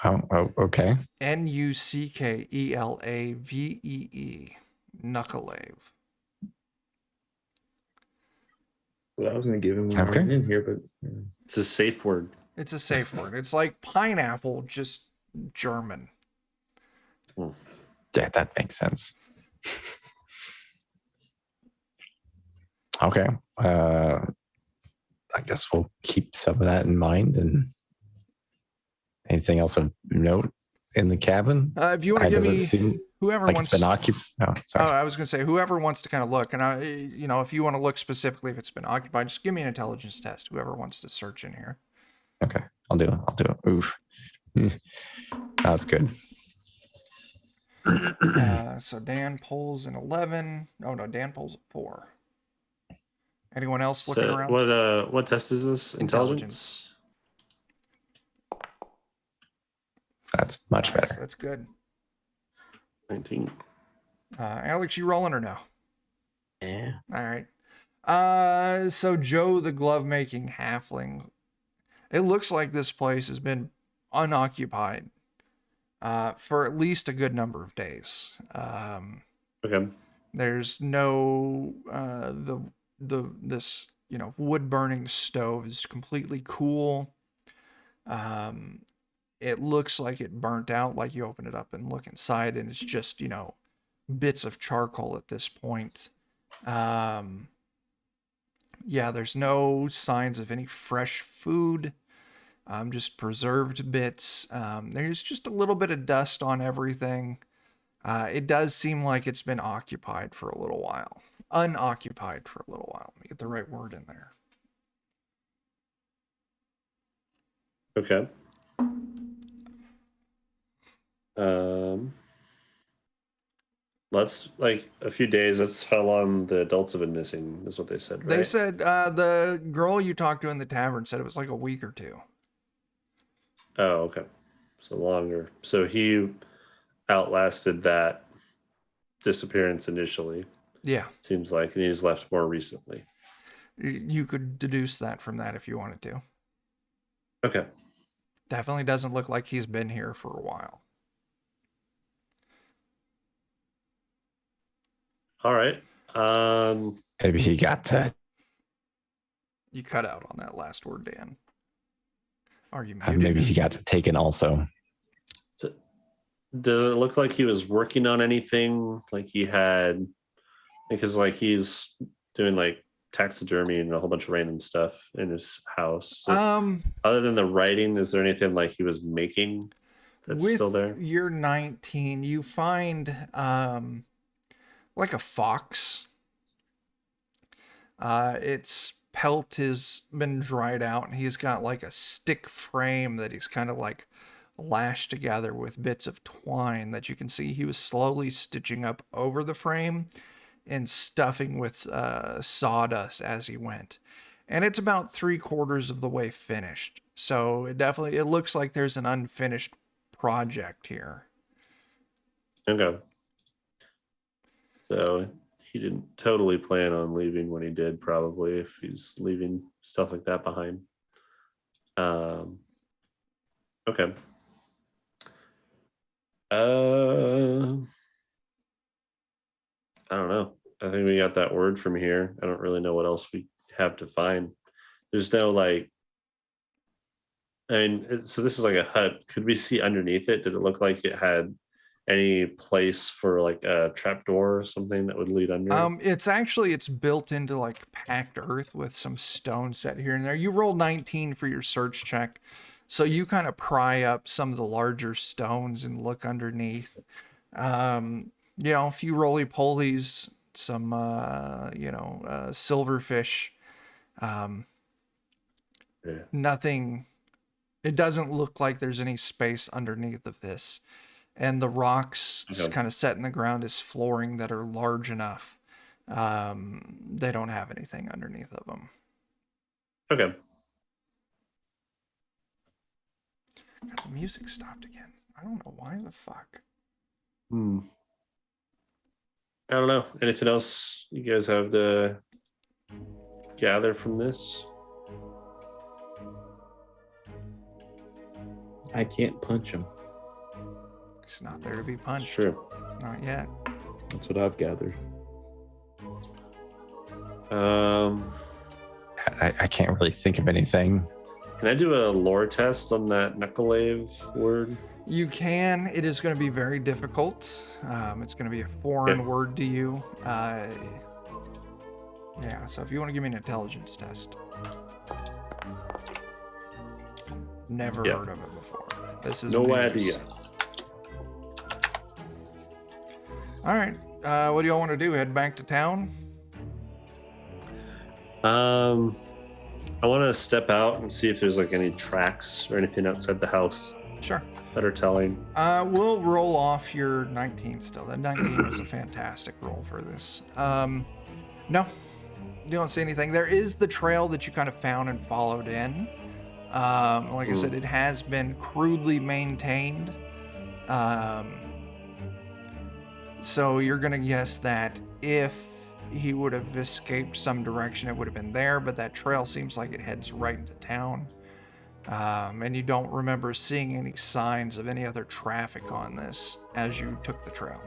Oh, okay. Nuckelevee. Nukkalev. Well, I was going to give him one Okay. right in here, but It's a safe word. It's a safe word. It's like pineapple, just German. Yeah, that makes sense. Okay. I guess we'll keep some of that in mind. And anything else of note in the cabin? If you want to give Does it me seem whoever like wants. it's been occupied? Oh, sorry. I was going to say whoever wants to kind of look, and if you want to look specifically if it's been occupied, just give me an intelligence test. Whoever wants to search in here. Okay, I'll do it. Oof. That's good. So Dan pulls an 11. Oh no, Dan pulls a 4. Anyone else looking So around? what test is this? Intelligence. That's much Nice, better. that's good. 19. Alex, you rolling or no? yeah. All right. So Joe, the glove making halfling. It looks like this place has been unoccupied for at least a good number of days. Okay. There's no this wood burning stove is completely cool. It looks like it burnt out. Like you open it up and look inside, and it's just bits of charcoal at this point. Yeah, there's no signs of any fresh food. Just preserved bits. There's just a little bit of dust on everything. It does seem like it's been occupied for a little while. Unoccupied for a little while. Let me get the right word in there. Okay. Let's like a few days. That's how long the adults have been missing, is what they said, right? They said the girl you talked to in the tavern said it was like a week or two. Oh, okay. So longer. So he outlasted that disappearance initially, Yeah, seems like, and he's left more recently. you could deduce that from that if you wanted to. Okay. Definitely doesn't look like he's been here for a while. All right. Maybe he got to. You cut out on that last word, Dan. Are you muted? Maybe he got taken also. Does it look like he was working on anything? Like he had, because like he's doing like taxidermy and a whole bunch of random stuff in his house. So other than the writing, is there anything like he was making that's with still there? You're 19. You find like a fox. Its pelt has been dried out, and he's got like a stick frame that he's kind of like lashed together with bits of twine that you can see he was slowly stitching up over the frame and stuffing with sawdust as he went. And it's about 3/4 of the way finished. So it looks like there's an unfinished project here. Okay. So he didn't totally plan on leaving when he did, probably, if he's leaving stuff like that behind. Okay. I don't know. I think we got that word from here. I don't really know what else we have to find. There's no like. I mean, so this is like a hut. Could we see underneath it? Did it look like it had any place for like a trapdoor or something that would lead under? It's built into like packed earth with some stone set here and there. You rolled 19 for your search check, so you kind of pry up some of the larger stones and look underneath. A few roly polies, some silverfish. Nothing. It doesn't look like there's any space underneath of this. And the rocks kind of set in the ground as flooring that are large enough. They don't have anything underneath of them. Okay. God, the music stopped again. I don't know why the fuck. I don't know. Anything else you guys have to gather from this? I can't punch him. It's not there to be punched. It's true. Not yet. That's what I've gathered. I can't really think of anything. Can I do a lore test on that Knucklelave word? You can. It is going to be very difficult. It's going to be a foreign word to you. So if you want to give me an intelligence test. Never heard of it before. This is no news. idea. All right. What do y'all want to do? Head back to town? I want to step out and see if there's like any tracks or anything outside the house Sure. that are telling. We'll roll off your 19 still. That 19 was a fantastic roll for this. No, you don't see anything. There is the trail that you kind of found and followed in. Like I said, it has been crudely maintained. So you're going to guess that if he would have escaped some direction, it would have been there, but that trail seems like it heads right into town. And you don't remember seeing any signs of any other traffic on this as you took the trail.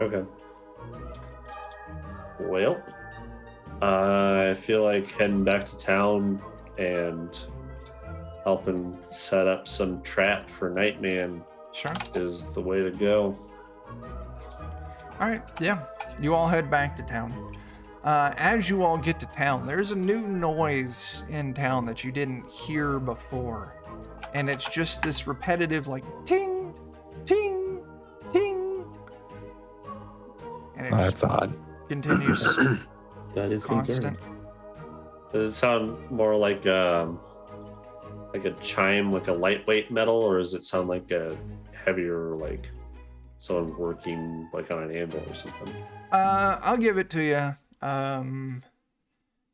Okay. Well, I feel like heading back to town and helping set up some trap for Nightman is the way to go. All right, yeah. You all head back to town. As you all get to town, there's a new noise in town that you didn't hear before. And it's just this repetitive, like, ting, ting, ting. And it That's odd. continues. That is constant. concerning. Does it sound more like a chime, like a lightweight metal, or does it sound like a heavier, like someone working like on an anvil or something? I'll give it to you.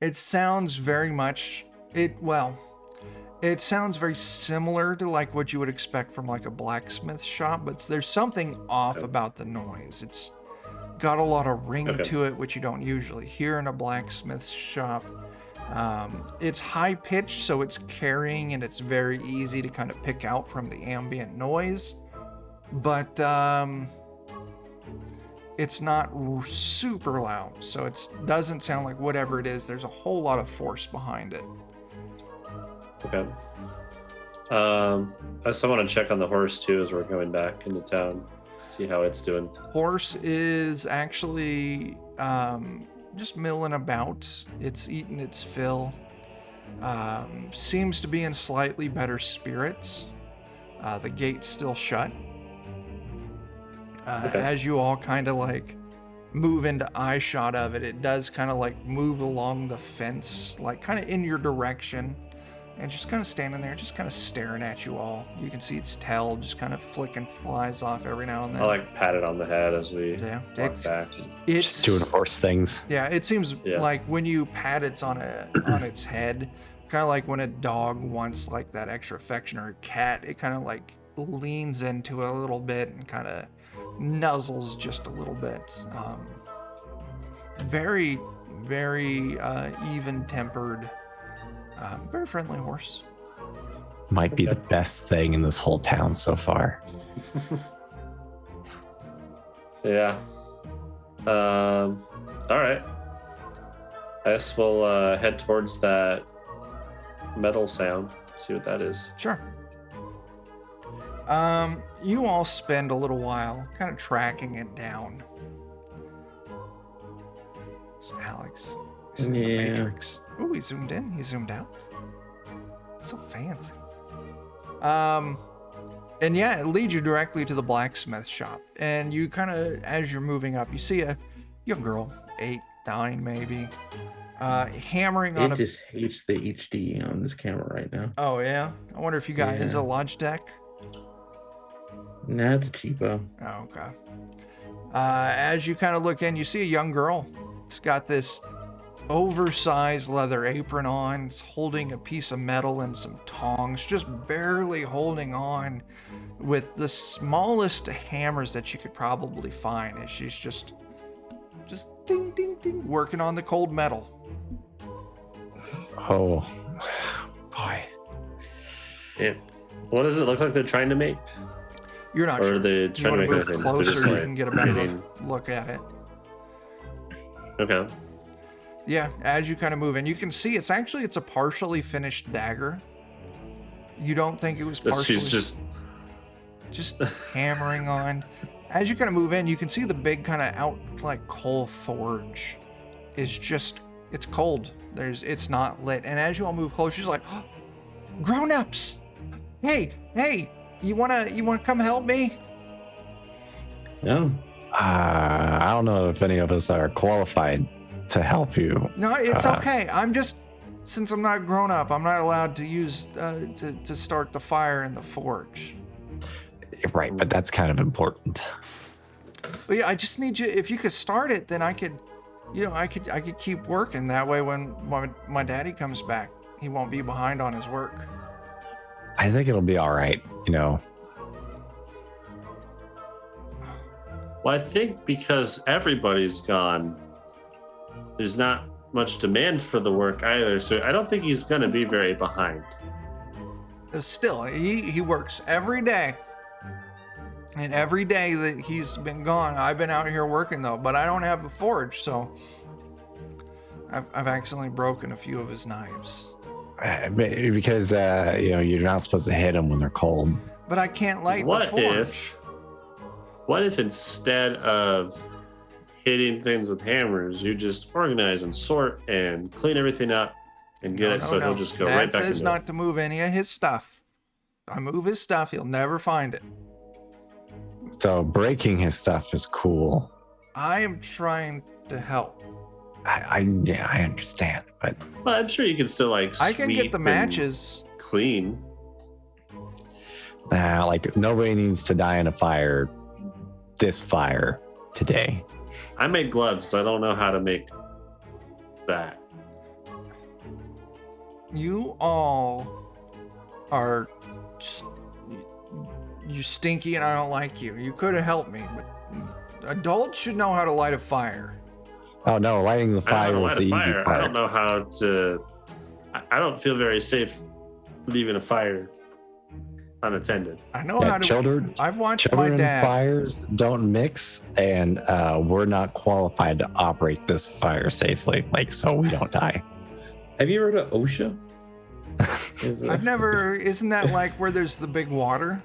It sounds very much it sounds very similar to like what you would expect from like a blacksmith shop, but there's something off about the noise. It's got a lot of ring to it, which you don't usually hear in a blacksmith shop. It's high pitched, so it's carrying and it's very easy to kind of pick out from the ambient noise, but it's not super loud, so it doesn't sound like whatever it is. There's a whole lot of force behind it. Okay. I also want to check on the horse too as we're going back into town, see how it's doing. Horse is actually just milling about. It's eating its fill. Seems to be in slightly better spirits. The gate's still shut. As you all kind of like move into eye shot of it, it does kind of like move along the fence, like kind of in your direction, and just kind of standing there, just kind of staring at you all. You can see its tail just kind of flicking flies off every now and then. I like pat it on the head as we walk back. It's Just doing horse things. Yeah, it seems like when you pat it on its head, kind of like when a dog wants like that extra affection, or a cat, it kind of like leans into it a little bit and kind of nuzzles just a little bit. Very, very even-tempered, very friendly horse. Might be the best thing in this whole town so far. Yeah. All right. I guess we'll head towards that metal sound. See what that is. Sure. You all spend a little while kind of tracking it down. So Alex is in the Matrix. Ooh, he zoomed in. He zoomed out. So fancy. And yeah, it leads you directly to the blacksmith shop. And you kind of, as you're moving up, you see a young girl, 8, 9 maybe, hammering on It just hates the HD on this camera right now. Oh yeah? I wonder if you got, is it a Logitech? Nah, it's cheapo. Oh, okay. As you kind of look in, you see a young girl. It's got this oversized leather apron on. It's holding a piece of metal and some tongs, just barely holding on with the smallest hammers that you could probably find. And she's just ding, ding, ding, working on the cold metal. Oh, boy. Yeah. What does it look like they're trying to make? You're not Or sure. are they You trying want to to make move anything? They're closer just so you like can get a better hitting- look at it. Okay. Yeah, as you kind of move in, you can see it's a partially finished dagger. You don't think it was But partially... she's just hammering on. As you kind of move in, you can see the big kind of out like coal forge is just, it's cold. It's not lit. And as you all move closer, she's like, oh, grown-ups, hey, you wanna come help me? No. I don't know if any of us are qualified to help you. No, it's okay. Since I'm not grown up, I'm not allowed to use to start the fire in the forge. Right, but that's kind of important. But yeah, I just need you. If you could start it, then I could keep working. That way, when my daddy comes back, he won't be behind on his work. I think it'll be all right, Well, I think because everybody's gone, there's not much demand for the work either. So I don't think he's going to be very behind. Still, he works every day. And every day that he's been gone, I've been out here working though, but I don't have a forge, so I've accidentally broken a few of his knives. Because you're not supposed to hit them when they're cold. But I can't light the forge. What if instead of hitting things with hammers, you just organize and sort and clean everything up and get it so he'll just go Dad right back says into not to move any of his stuff. If I move his stuff, he'll never find it. So breaking his stuff is cool. I am trying to help. I understand, but Well, I'm sure you can still I can get sweep the and matches. clean. nobody needs to die in a fire. This fire today. I make gloves. I don't know how to make that. You all are you stinky and I don't like you. You could have helped me, but adults should know how to light a fire. Oh no, lighting the I fire don't know is how the to easy fire. I part. don't know how to. I don't feel very safe leaving a fire unattended. I know how to. Children, I've watched my children and dad. fires don't mix, and we're not qualified to operate this fire safely, so we don't die. Have you heard of OSHA? I've never. Isn't that like where there's the big water?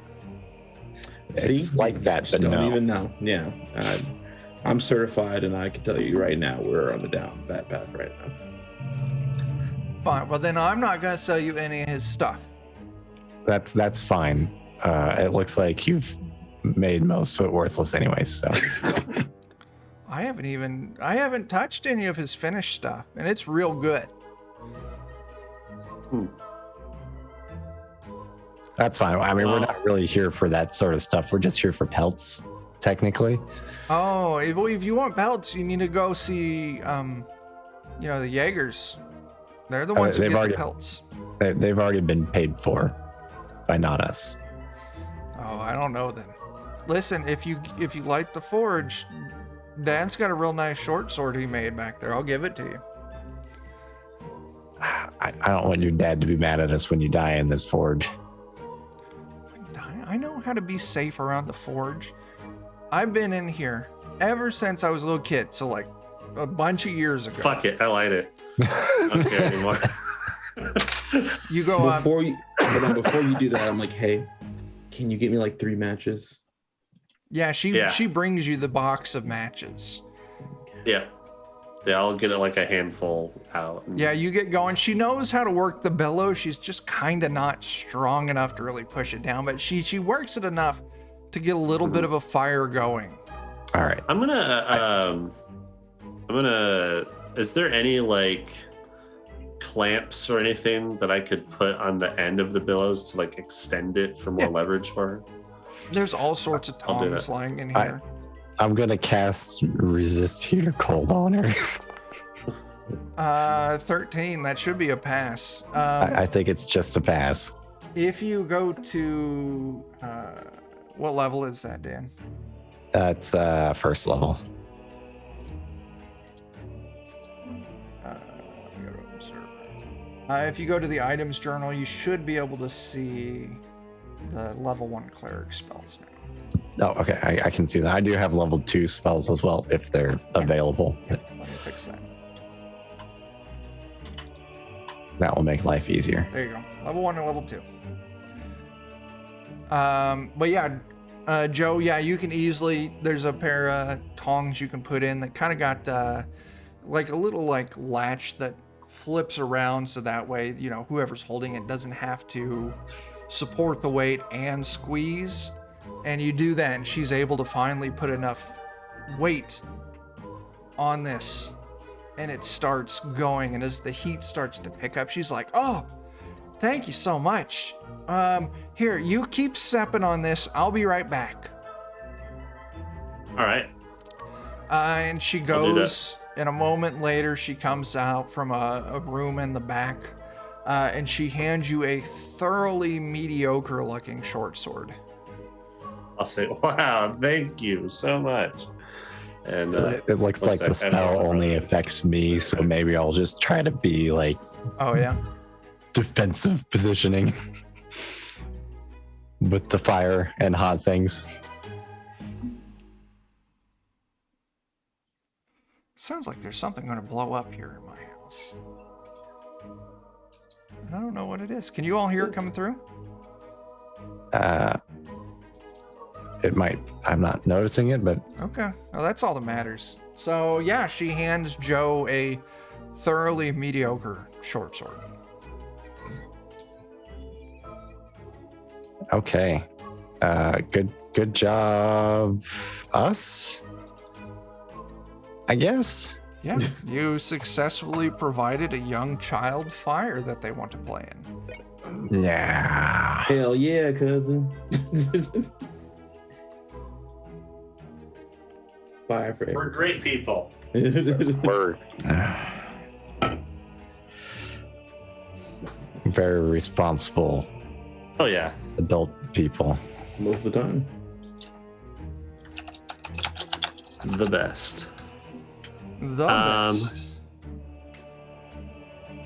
It's like that, but don't no. even know. Yeah, I'm certified, and I can tell you right now, we're on the bad path right now. Fine. Well, then I'm not gonna sell you any of his stuff. That's fine. It looks like you've made most of it worthless anyways, so. I haven't touched any of his finished stuff, and it's real good. That's fine. I mean, we're not really here for that sort of stuff. We're just here for pelts, technically. Oh, if you want pelts, you need to go see, the Jaegers. They're the ones who they've get already- the pelts. They've already been paid for by not us. Oh, I don't know then. listen, if you light the forge, Dan's got a real nice short sword he made back there. I'll give it to you. I don't want your dad to be mad at us when you die in this forge. I know how to be safe around the forge. I've been in here ever since I was a little kid, so like a bunch of years ago. Fuck it, I light it. I don't care anymore. You go up. Before you do that, I'm like, hey, can you get me like 3 matches? Yeah, she brings you the box of matches. Yeah. Yeah, I'll get it like a handful out. Yeah, you get going. She knows how to work the bellows. She's just kind of not strong enough to really push it down, but she works it enough to get a little bit of a fire going. All right. I'm gonna is there any like clamps or anything that I could put on the end of the billows to like extend it for more leverage for her? There's all sorts of I'll do tongs that. lying in here. I'm gonna cast resist heater cold on her. 13, that should be a pass. I think it's just a pass. If you go to what level is that, Dan? That's first level. If you go to the items journal, you should be able to see the level 1 cleric spells now. Oh, okay. I can see that. I do have level 2 spells as well if they're available. Let me fix that. That will make life easier. There you go. Level 1 and level 2. But yeah, Joe, yeah, you can easily, there's a pair of tongs you can put in that kind of got like a little like latch that flips around so that way, you know, whoever's holding it doesn't have to support the weight and squeeze. And you do that and she's able to finally put enough weight on this and it starts going. And as the heat starts to pick up, she's like, oh, thank you so much. Here, you keep stepping on this. I'll be right back. All right. And she goes, and a moment later, she comes out from a room in the back, and she hands you a thoroughly mediocre-looking short sword. I'll say, wow, thank you so much. And it looks like the spell only affects me, so maybe I'll just try to be like Oh, yeah? defensive positioning with the fire and hot things. Sounds like there's something going to blow up here in my house. I don't know what it is. Can you all hear it coming through? It might. I'm not noticing it, but Okay. Well, that's all that matters. So, yeah, she hands Joe a thoroughly mediocre short sword. okay. Good job, us. I guess. Yeah, you successfully provided a young child fire that they want to play in. Yeah. Hell yeah, cousin. Fire for we're great people. We're very responsible Oh yeah. adult people. most of the time. The best. The best.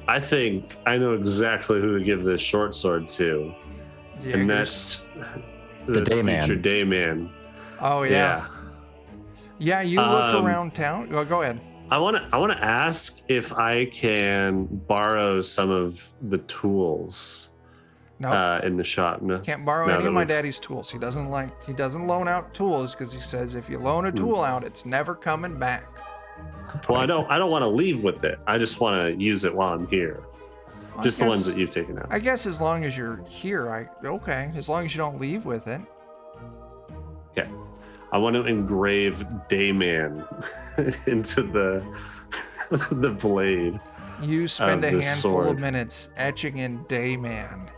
I think I know exactly who to give this short sword to. And that's The day man. future day man. Oh, yeah. Yeah, you look around town. Go ahead. I want to ask if I can borrow some of the tools No, in the shop. No, can't borrow now any that of my we've- daddy's tools. He doesn't loan out tools because he says if you loan a tool out, it's never coming back. Well, I don't want to leave with it. I just want to use it while I'm here. I Just the ones guess- that you've taken out. I guess as long as you're here, okay. As long as you don't leave with it. Okay. I want to engrave Dayman into the the blade. You spend a Of the handful of sword. minutes etching in Dayman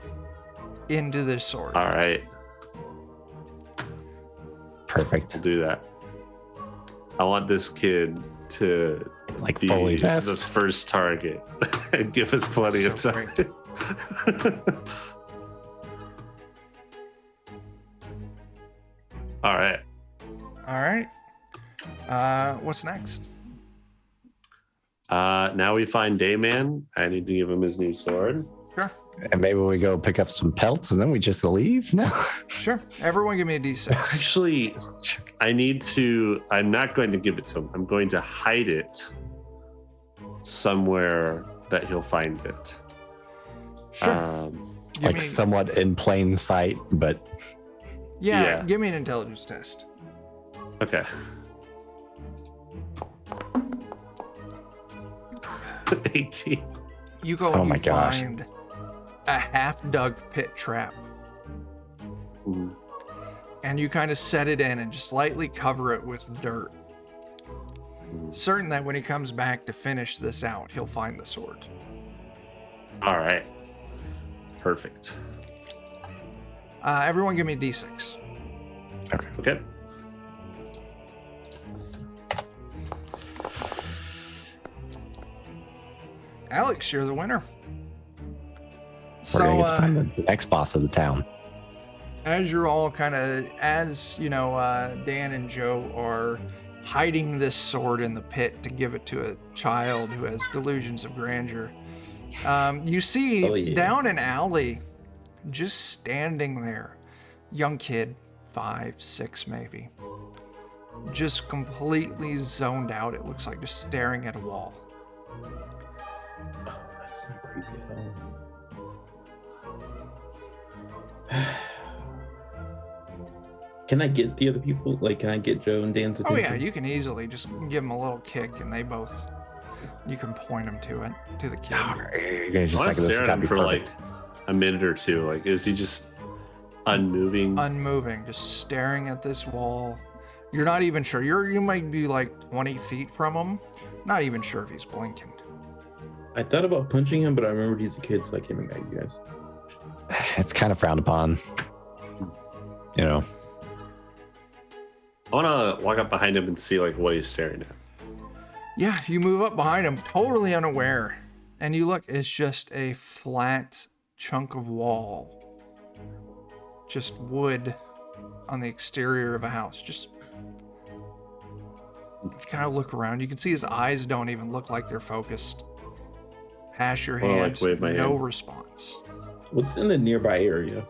into this sword. All right, Perfect. we'll do that. I want this kid to Like be fully the vest. first target and give us plenty of So time. All right. All right. What's next? Now we find Dayman. I need to give him his new sword. Sure. And maybe we go pick up some pelts and then we just leave? No. Sure. Everyone give me a D6. Actually, I'm not going to give it to him. I'm going to hide it somewhere that he'll find it. Sure. Give Like me- somewhat in plain sight, but yeah, give me an intelligence test. Okay. 18. You go Oh and my you gosh. find a half-dug pit trap. Mhm. And you kind of set it in and just lightly cover it with dirt. Certain that when he comes back to finish this out, he'll find the sword. All right. Perfect. Everyone give me a D6. Okay. Alex, you're the winner. we're gonna get to So, find the next boss of the town. as you're all kind of, Dan and Joe are hiding this sword in the pit to give it to a child who has delusions of grandeur, you see Oh, yeah. down an alley, just standing there, young kid, 5, 6 maybe, just completely zoned out. It looks like just staring at a wall. Oh, that's not creepy at all. Can I get the other people? Like, can I get Joe and Dan's Oh attention? yeah, you can easily just give them a little kick, and you can point them to it, to the kid. You're gonna just I like want to this stare at gotta him be for like perfect. a minute or two. Like, is he just unmoving? Unmoving, just staring at this wall. You're not even sure. You might be like 20 feet from him. Not even sure if he's blinking. I thought about punching him, but I remembered he's a kid, so I came and got you guys. It's kind of frowned upon. You know. I want to walk up behind him and see like what he's staring at. Yeah, you move up behind him, totally unaware. And you look, it's just a flat chunk of wall. Just wood on the exterior of a house. Just, if you kind of look around, you can see his eyes don't even look like they're focused. Pass your Well, like, hands, wave my no hand. response. What's in the nearby area?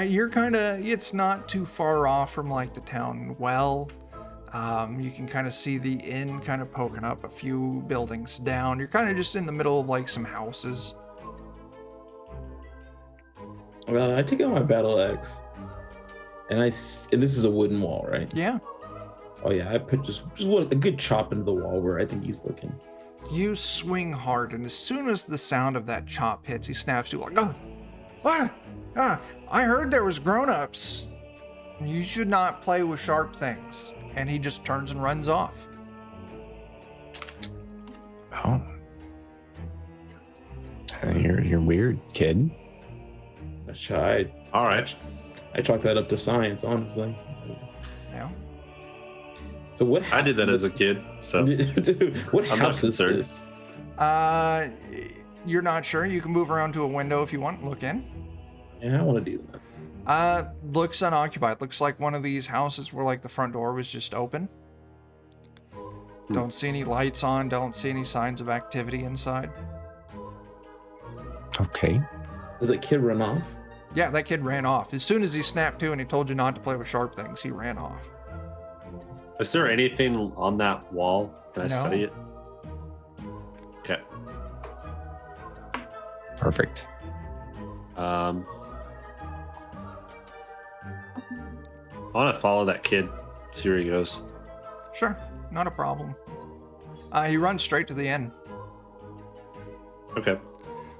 You're kind of, it's not too far off from like the town well. You can kind of see the inn kind of poking up a few buildings down. You're kind of just in the middle of like some houses. I take out my battle axe, and and this is a wooden wall, right? Yeah. Oh yeah, I put just a good chop into the wall where I think he's looking. You swing hard, and as soon as the sound of that chop hits, he snaps to you like, oh, what? I heard there was grown-ups. You should not play with sharp things. And he just turns and runs off. Oh. You're weird, kid. I All right. chalk that up to science, honestly. Yeah. So what? I did that as a kid, so Dude, what I'm not house is concerned. this? You're not sure. You can move around to a window if you want. Look in. Yeah, I want to do that. Looks unoccupied. Looks like one of these houses where like the front door was just open. Don't see any lights on. Don't see any signs of activity inside. Okay. Does that kid run off? Yeah, that kid ran off. As soon as he snapped to and he told you not to play with sharp things, he ran off. Is there anything on that wall? Can I No. study it? Okay. Perfect. I want to follow that kid. See where he goes. Sure, not a problem. He runs straight to the inn. Okay.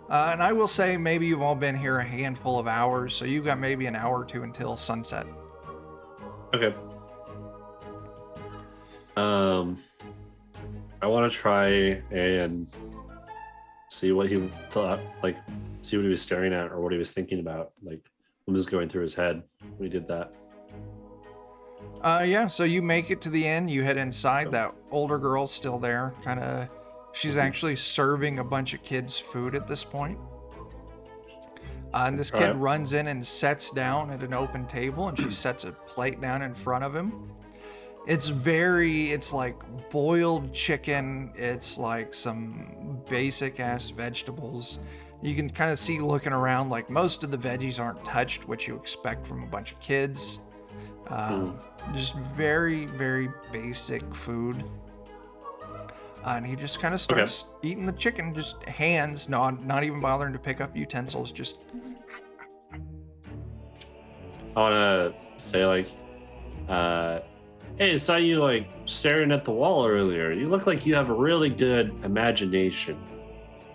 And I will say maybe you've all been here a handful of hours, so you've got maybe an hour or two until sunset. Okay. I want to try and see what he thought, like, see what he was staring at or what he was thinking about, like, what was going through his head. We did that. Yeah, so you make it to the inn, you head inside, that older girl's still there, she's actually serving a bunch of kids food at this point. And this kid runs in and sets down at an open table, and she sets a plate down in front of him. It's like boiled chicken. It's like some basic ass vegetables. You can kind of see looking around, like most of the veggies aren't touched, which you expect from a bunch of kids. Just very, very basic food. And he just kind of starts eating the chicken, just hands, not even bothering to pick up utensils, just. I want to say, like, hey, I saw you, like, staring at the wall earlier. You look like you have a really good imagination.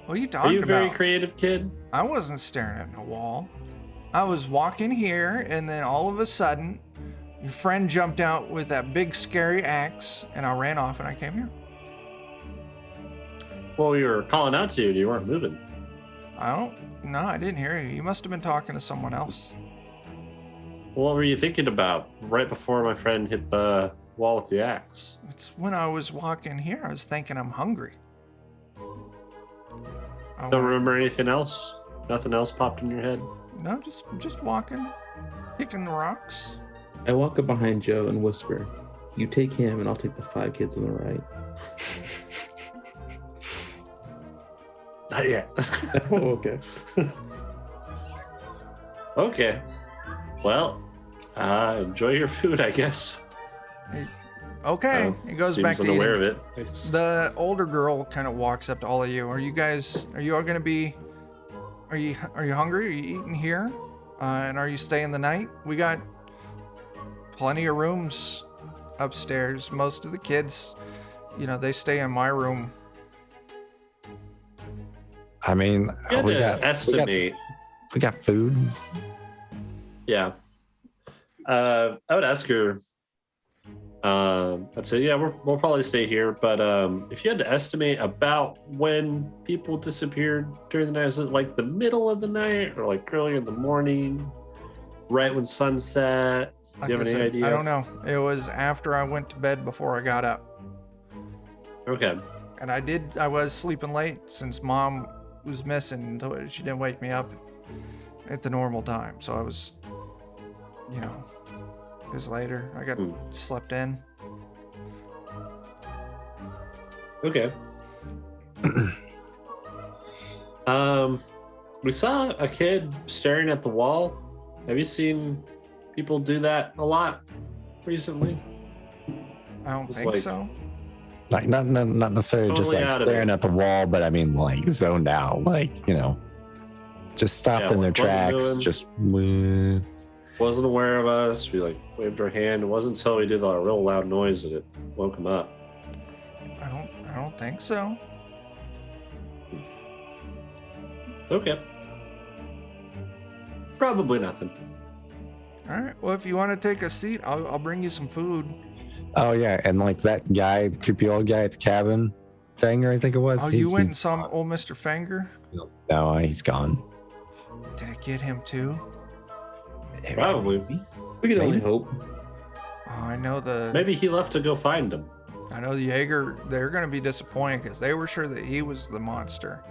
What are you talking about? Are you a very creative kid? I wasn't staring at a wall. I was walking here, and then all of a sudden, your friend jumped out with that big scary axe, and I ran off and I came here. Well, we were calling out to you and you weren't moving. No, I didn't hear you. You must have been talking to someone else. What were you thinking about right before my friend hit the wall with the axe? It's when I was walking here, I was thinking I'm hungry. Don't remember anything else? Nothing else popped in your head? No, just walking, picking the rocks. I walk up behind Joe and whisper, "You take him and I'll take the 5 kids on the right." Not yet. Oh, okay. Okay. Well, enjoy your food, I guess. Okay, it goes back to unaware eating. of it. The older girl kind of walks up to all of you. Are you all gonna be? Are you hungry? Are you eating here? And are you staying the night? We got plenty of rooms upstairs. Most of the kids, they stay in my room. I mean, we got food. Yeah. I would ask her. I'd say, yeah, we'll probably stay here. But if you had to estimate about when people disappeared during the night, is it like the middle of the night or like early in the morning, right when sunset? Do you have any idea? I don't know. It was after I went to bed before I got up. Okay. And I was sleeping late since Mom was missing. She didn't wake me up at the normal time. So I was, it was later. I got slept in. Okay. We saw a kid staring at the wall. Have you seen people do that a lot recently? I don't think so. Like not necessarily just like staring at the wall, but I mean like zoned out, like just stopped in their tracks. Just wasn't aware of us. We like waved our hand. It wasn't until we did a real loud noise that it woke him up. I don't think so. Okay. Probably nothing. All right. Well, if you want to take a seat, I'll bring you some food. Oh yeah, and like that guy, the creepy old guy at the cabin, Fanger, I think it was. Oh, you went and saw old Mr. Fanger? No, he's gone. Did it get him too? Probably. We can only hope. Oh, I know Maybe he left to go find him. I know the Jaeger. They're going to be disappointed because they were sure that he was the monster.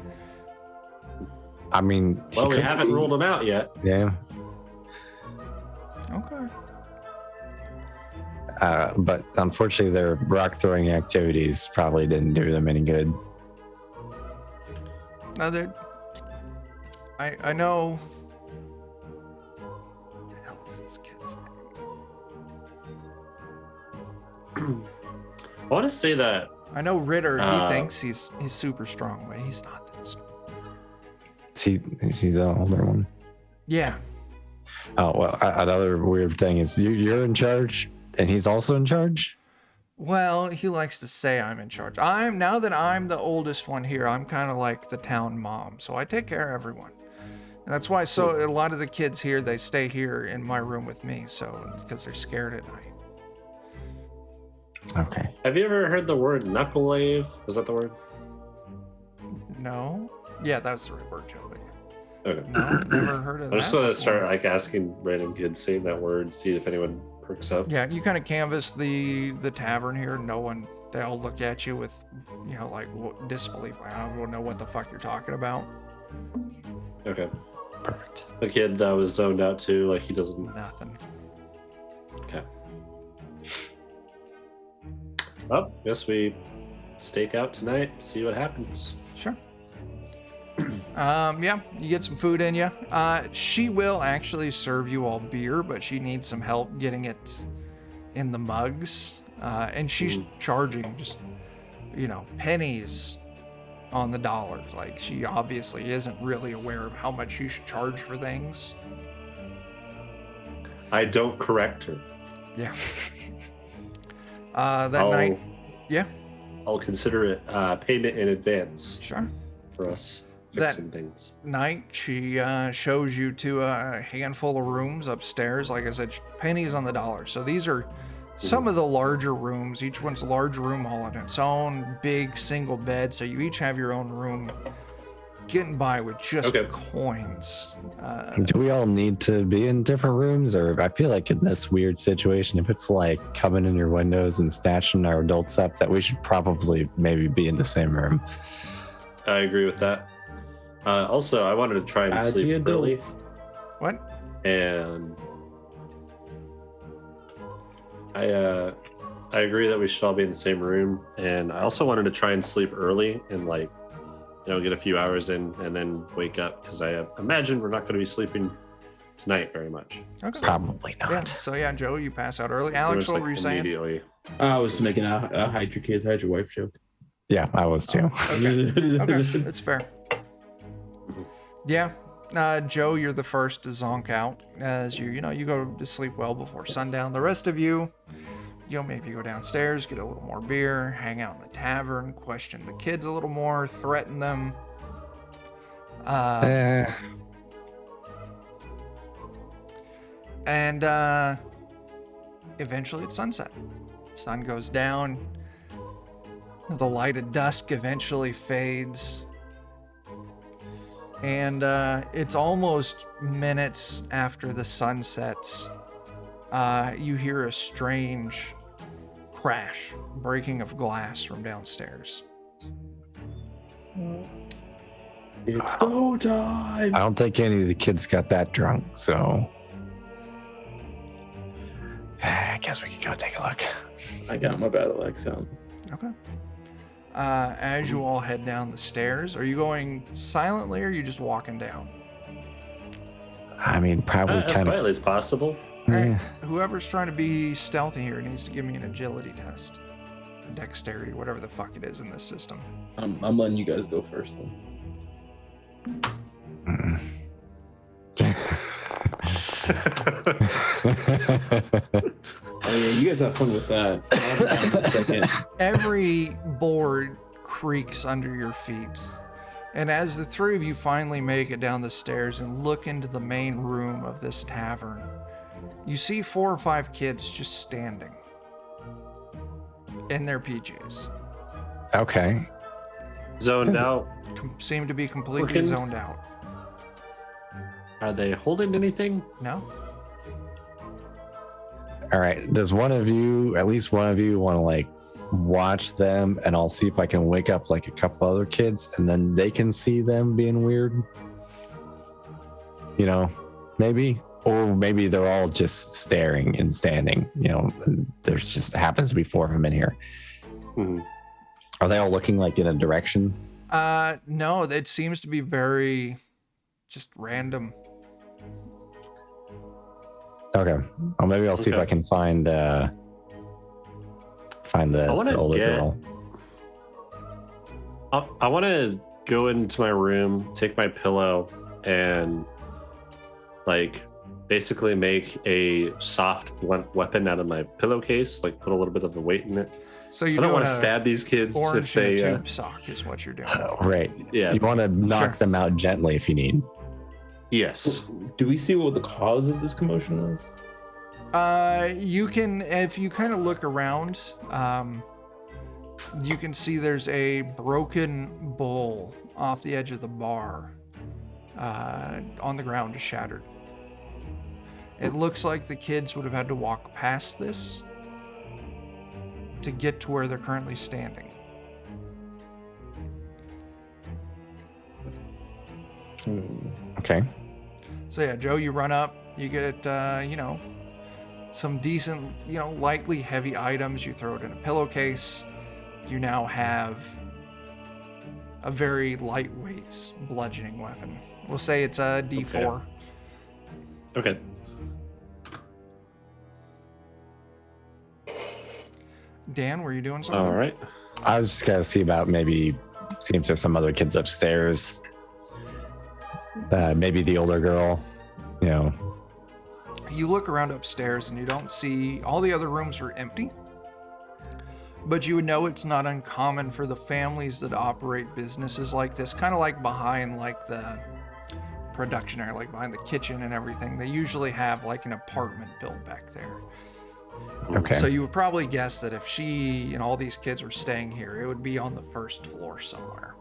I mean, well, we haven't ruled him out yet. Yeah. Okay. But unfortunately, their rock throwing activities probably didn't do them any good. No, I know. What the hell is this kid's name? I want to say that. I know Ritter. He thinks he's super strong, but he's not that strong. Is he the older one? Yeah. Oh well. Another weird thing is you're in charge. And he's also in charge? Well, he likes to say I'm in charge. Now that I'm the oldest one here, I'm kind of like the town mom. So I take care of everyone. And that's why a lot of the kids here, they stay here in my room with me. So because they're scared at night. Okay. Have you ever heard the word knuckle lave? Was that the word? No. Yeah, that was the right word, Joe. Okay. No, never heard of that. I just want to start asking random kids saying that word, see if anyone perks up. Yeah, you kind of canvass the tavern here. They all look at you with, like disbelief. I don't know what the fuck you're talking about. Okay. Perfect. The kid that was zoned out too, like he doesn't. Nothing. Okay. Well, guess we stake out tonight. See what happens. Sure. Yeah, you get some food in you. She will actually serve you all beer, but she needs some help getting it in the mugs. And she's charging just, pennies on the dollar. Like, she obviously isn't really aware of how much you should charge for things. I don't correct her. Yeah. Night. Yeah. I'll consider it payment in advance. Sure. For us fixing things. Night, she shows you to a handful of rooms upstairs. Like I said, pennies on the dollar. So these are some of the larger rooms. Each one's a large room all on its own, big single bed. So you each have your own room, getting by with just coins. Do we all need to be in different rooms? Or I feel like in this weird situation, if it's like coming in your windows and snatching our adult stuff, that we should probably maybe be in the same room. I agree with that. Also, I wanted to try and sleep early. What? And I agree that we should all be in the same room. And I also wanted to try and sleep early and get a few hours in and then wake up, because I imagine we're not going to be sleeping tonight very much. Okay. Probably not. Yeah. So yeah, Joe, you pass out early. Alex, what were you saying? Immediately. I was making a hide your kids, hide your wife joke. Yeah, I was too. Okay, that's fair. Yeah, Joe, you're the first to zonk out as you go to sleep well before sundown. The rest of you, maybe go downstairs, get a little more beer, hang out in the tavern, question the kids a little more, threaten them. And eventually it's sunset. Sun goes down. The light of dusk eventually fades. And it's almost minutes after the sun sets. You hear a strange crash, breaking of glass from downstairs. It's go time. I don't think any of the kids got that drunk, so I guess we could go take a look. I got my battle axe out. Okay. As you all head down the stairs, are you going silently or are you just walking down? I mean, probably As kind of quietly as possible. All right. Whoever's trying to be stealthy here needs to give me an agility test. Dexterity, whatever the fuck it is in this system. I'm letting you guys go first then. Oh yeah, you guys have fun with that. Every board creaks under your feet. And as the three of you finally make it down the stairs and look into the main room of this tavern, you see 4 or 5 kids just standing in their PJs. Okay. Zoned out. Seem to be completely zoned out. Are they holding anything? No. All right. Does at least one of you want to watch them, and I'll see if I can wake up a couple other kids and then they can see them being weird? Maybe. Or maybe they're all just staring and standing. There's just happens to be 4 of them in here. Mm-hmm. Are they all looking in a direction? No, it seems to be very just random. Okay. Well, maybe I'll see if I can find the older girl. I want to go into my room, take my pillow, and basically make a soft blunt weapon out of my pillowcase. Put a little bit of the weight in it. So you don't want to stab these kids if they tube sock is what you're doing. Right. Yeah. You want to knock them out gently if you need. Yes. Do we see what the cause of this commotion was? You can, if you kind of look around, you can see there's a broken bowl off the edge of the bar, on the ground, just shattered. It looks like the kids would have had to walk past this to get to where they're currently standing. Okay. So yeah, Joe, you run up, you get, some decent, lightly heavy items. You throw it in a pillowcase. You now have a very lightweight bludgeoning weapon. We'll say it's a D4. Okay. Dan, were you doing something? All right. I was just gonna see about maybe seeing if there's some other kids upstairs. Maybe the older girl, You look around upstairs and you don't see, all the other rooms are empty. But you would know it's not uncommon for the families that operate businesses like this, kind of like behind like the production area, like behind the kitchen and everything. They usually have like an apartment built back there. Okay. So you would probably guess that if she and all these kids were staying here, it would be on the first floor somewhere.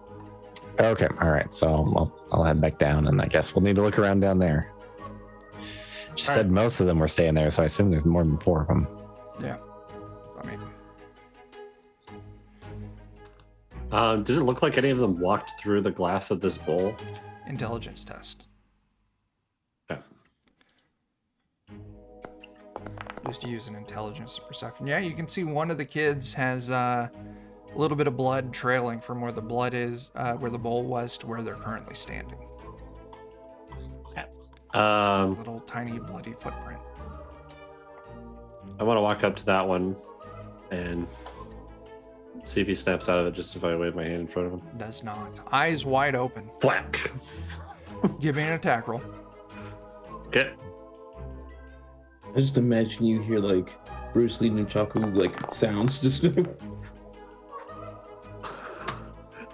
Okay. All right. So I'll head back down, and I guess we'll need to look around down there. She said most of them were staying there, so I assume there's more than 4 of them. Yeah. I mean, Did it look like any of them walked through the glass of this bowl? intelligence test. Okay. Just use an intelligence perception. Yeah, you can see one of the kids has a little bit of blood trailing from where the blood is, where the bowl was, to where they're currently standing. I Little tiny bloody footprint. want to walk up to that one and see if he snaps out of it just if I wave my hand in front of him. Does not. Eyes wide open. Thwack. Give me an attack roll. Okay. I just imagine you hear like Bruce Lee Nunchaku like sounds just.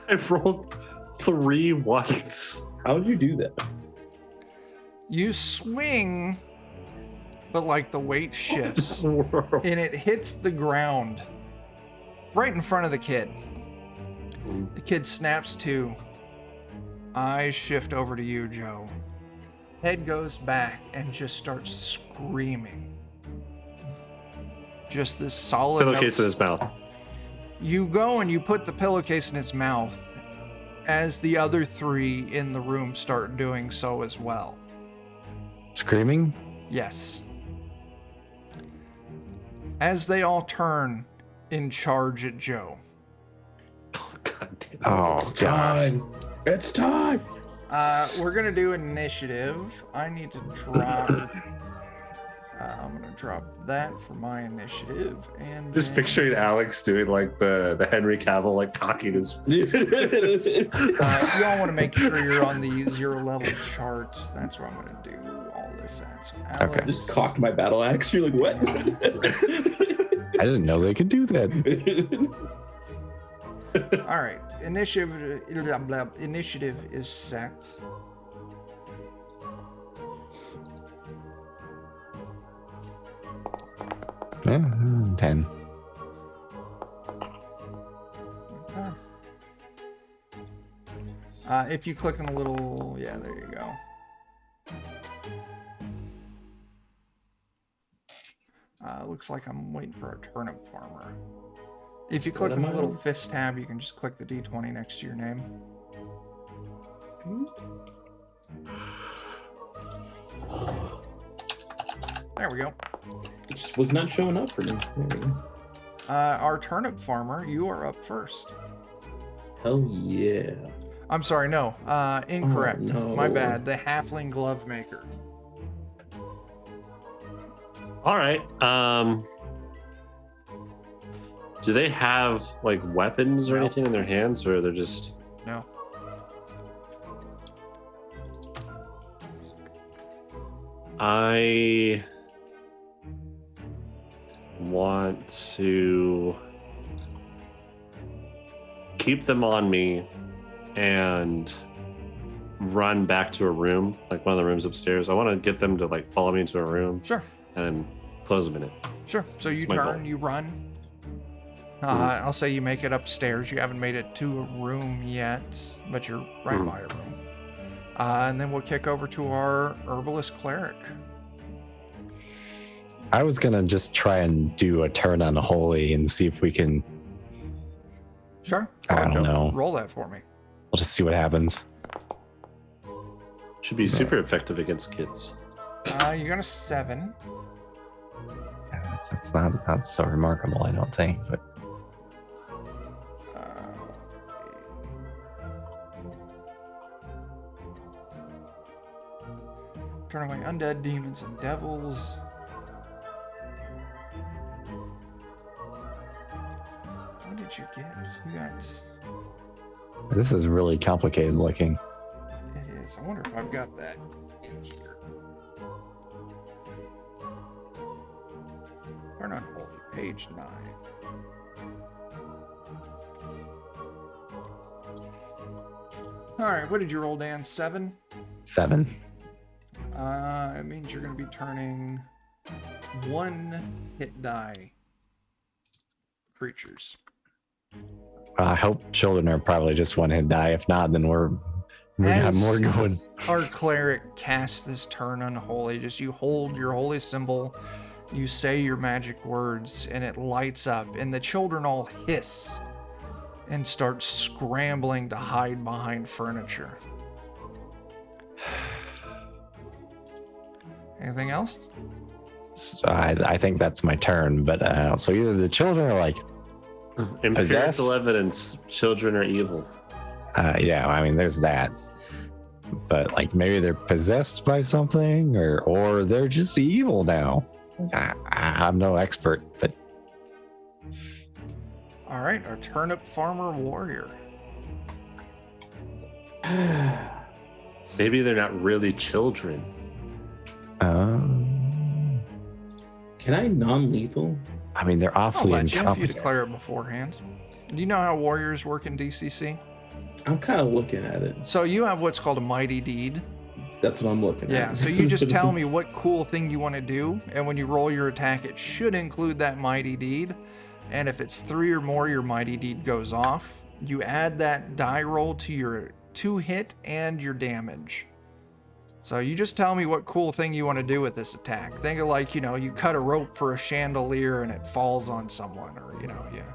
I've rolled 3 ones. How would you do that? You swing, but like the weight shifts and it hits the ground right in front of the kid. The kid snaps to. Eyes shift over to you, Joe. Head goes back and just starts screaming. Just this solid Pillowcase in his mouth. You go and you put the pillowcase in its mouth as the other 3 in the room start doing so as well. Screaming? Yes. As they all turn in charge at Joe. Oh, God damn it. Oh, God. It's time. We're gonna do initiative. I need to drop. I'm gonna drop that for my initiative, and Just then, picturing Alex doing like the Henry Cavill like cocking his. y'all want to make sure you're on the 0 level charts. That's where I'm gonna do all this at. So Alex, Okay. Just cocked my battle axe. You're like, what? I didn't know they could do that. All right, initiative is set. Yeah, 10. Okay. If you click on the little, yeah, there you go. Looks like I'm waiting for a turnip farmer. If you click on the little fist tab, you can just click the D20 next to your name. There we go. It just was not showing up for me. Our turnip farmer, you are up first. Hell yeah. I'm sorry, no. Incorrect. Oh, no. My bad. The halfling glove maker. All right. Do they have like weapons or No. anything in their hands, or they're just? No. I want to keep them on me and run back to a room, like one of the rooms upstairs. I want to get them to like follow me into a room Sure. and close them in it. Sure. So you That's my turn, goal. you run. I'll say you make it upstairs. You haven't made it to a room yet, but you're right by a room. And then we'll kick over to our herbalist cleric. I was gonna just try and do a turn on holy and see if we can. Sure. I don't know. Roll that for me. We'll just see what happens. Should be super effective against kids. You got a 7. That's not so remarkable, I don't think. But turn away undead, demons, and devils. What did you get? You got... this is really complicated looking. It is. I wonder if I've got that in here. Turn on Holy, page 9. All right, what did you roll, Dan? 7? 7. It means you're going to be turning 1 hit die creatures. I hope children are probably just one hit die. If not, then we have more going. Our cleric casts this turn unholy. Just you hold your holy symbol, you say your magic words, and it lights up, and the children all hiss and start scrambling to hide behind furniture. Anything else? So I think that's my turn. But so either the children are like Empirical evidence: children are evil. yeah, I mean, there's that. But like maybe they're possessed by something, or they're just evil now. I'm no expert, but All right, our turnip farmer warrior. Maybe they're not really children. Can I non-lethal? I mean, they're I'll awfully let you if you incompetent. declare it beforehand. Do you know how warriors work in DCC? I'm kind of looking at it. So you have what's called a mighty deed. That's what I'm looking at. Yeah, so you just tell me what cool thing you want to do, and when you roll your attack, it should include that mighty deed. And if it's 3 or more, your mighty deed goes off. You add that die roll to your 2 hit and your damage. So you just tell me what cool thing you want to do with this attack. Think of like, you cut a rope for a chandelier and it falls on someone, or, yeah.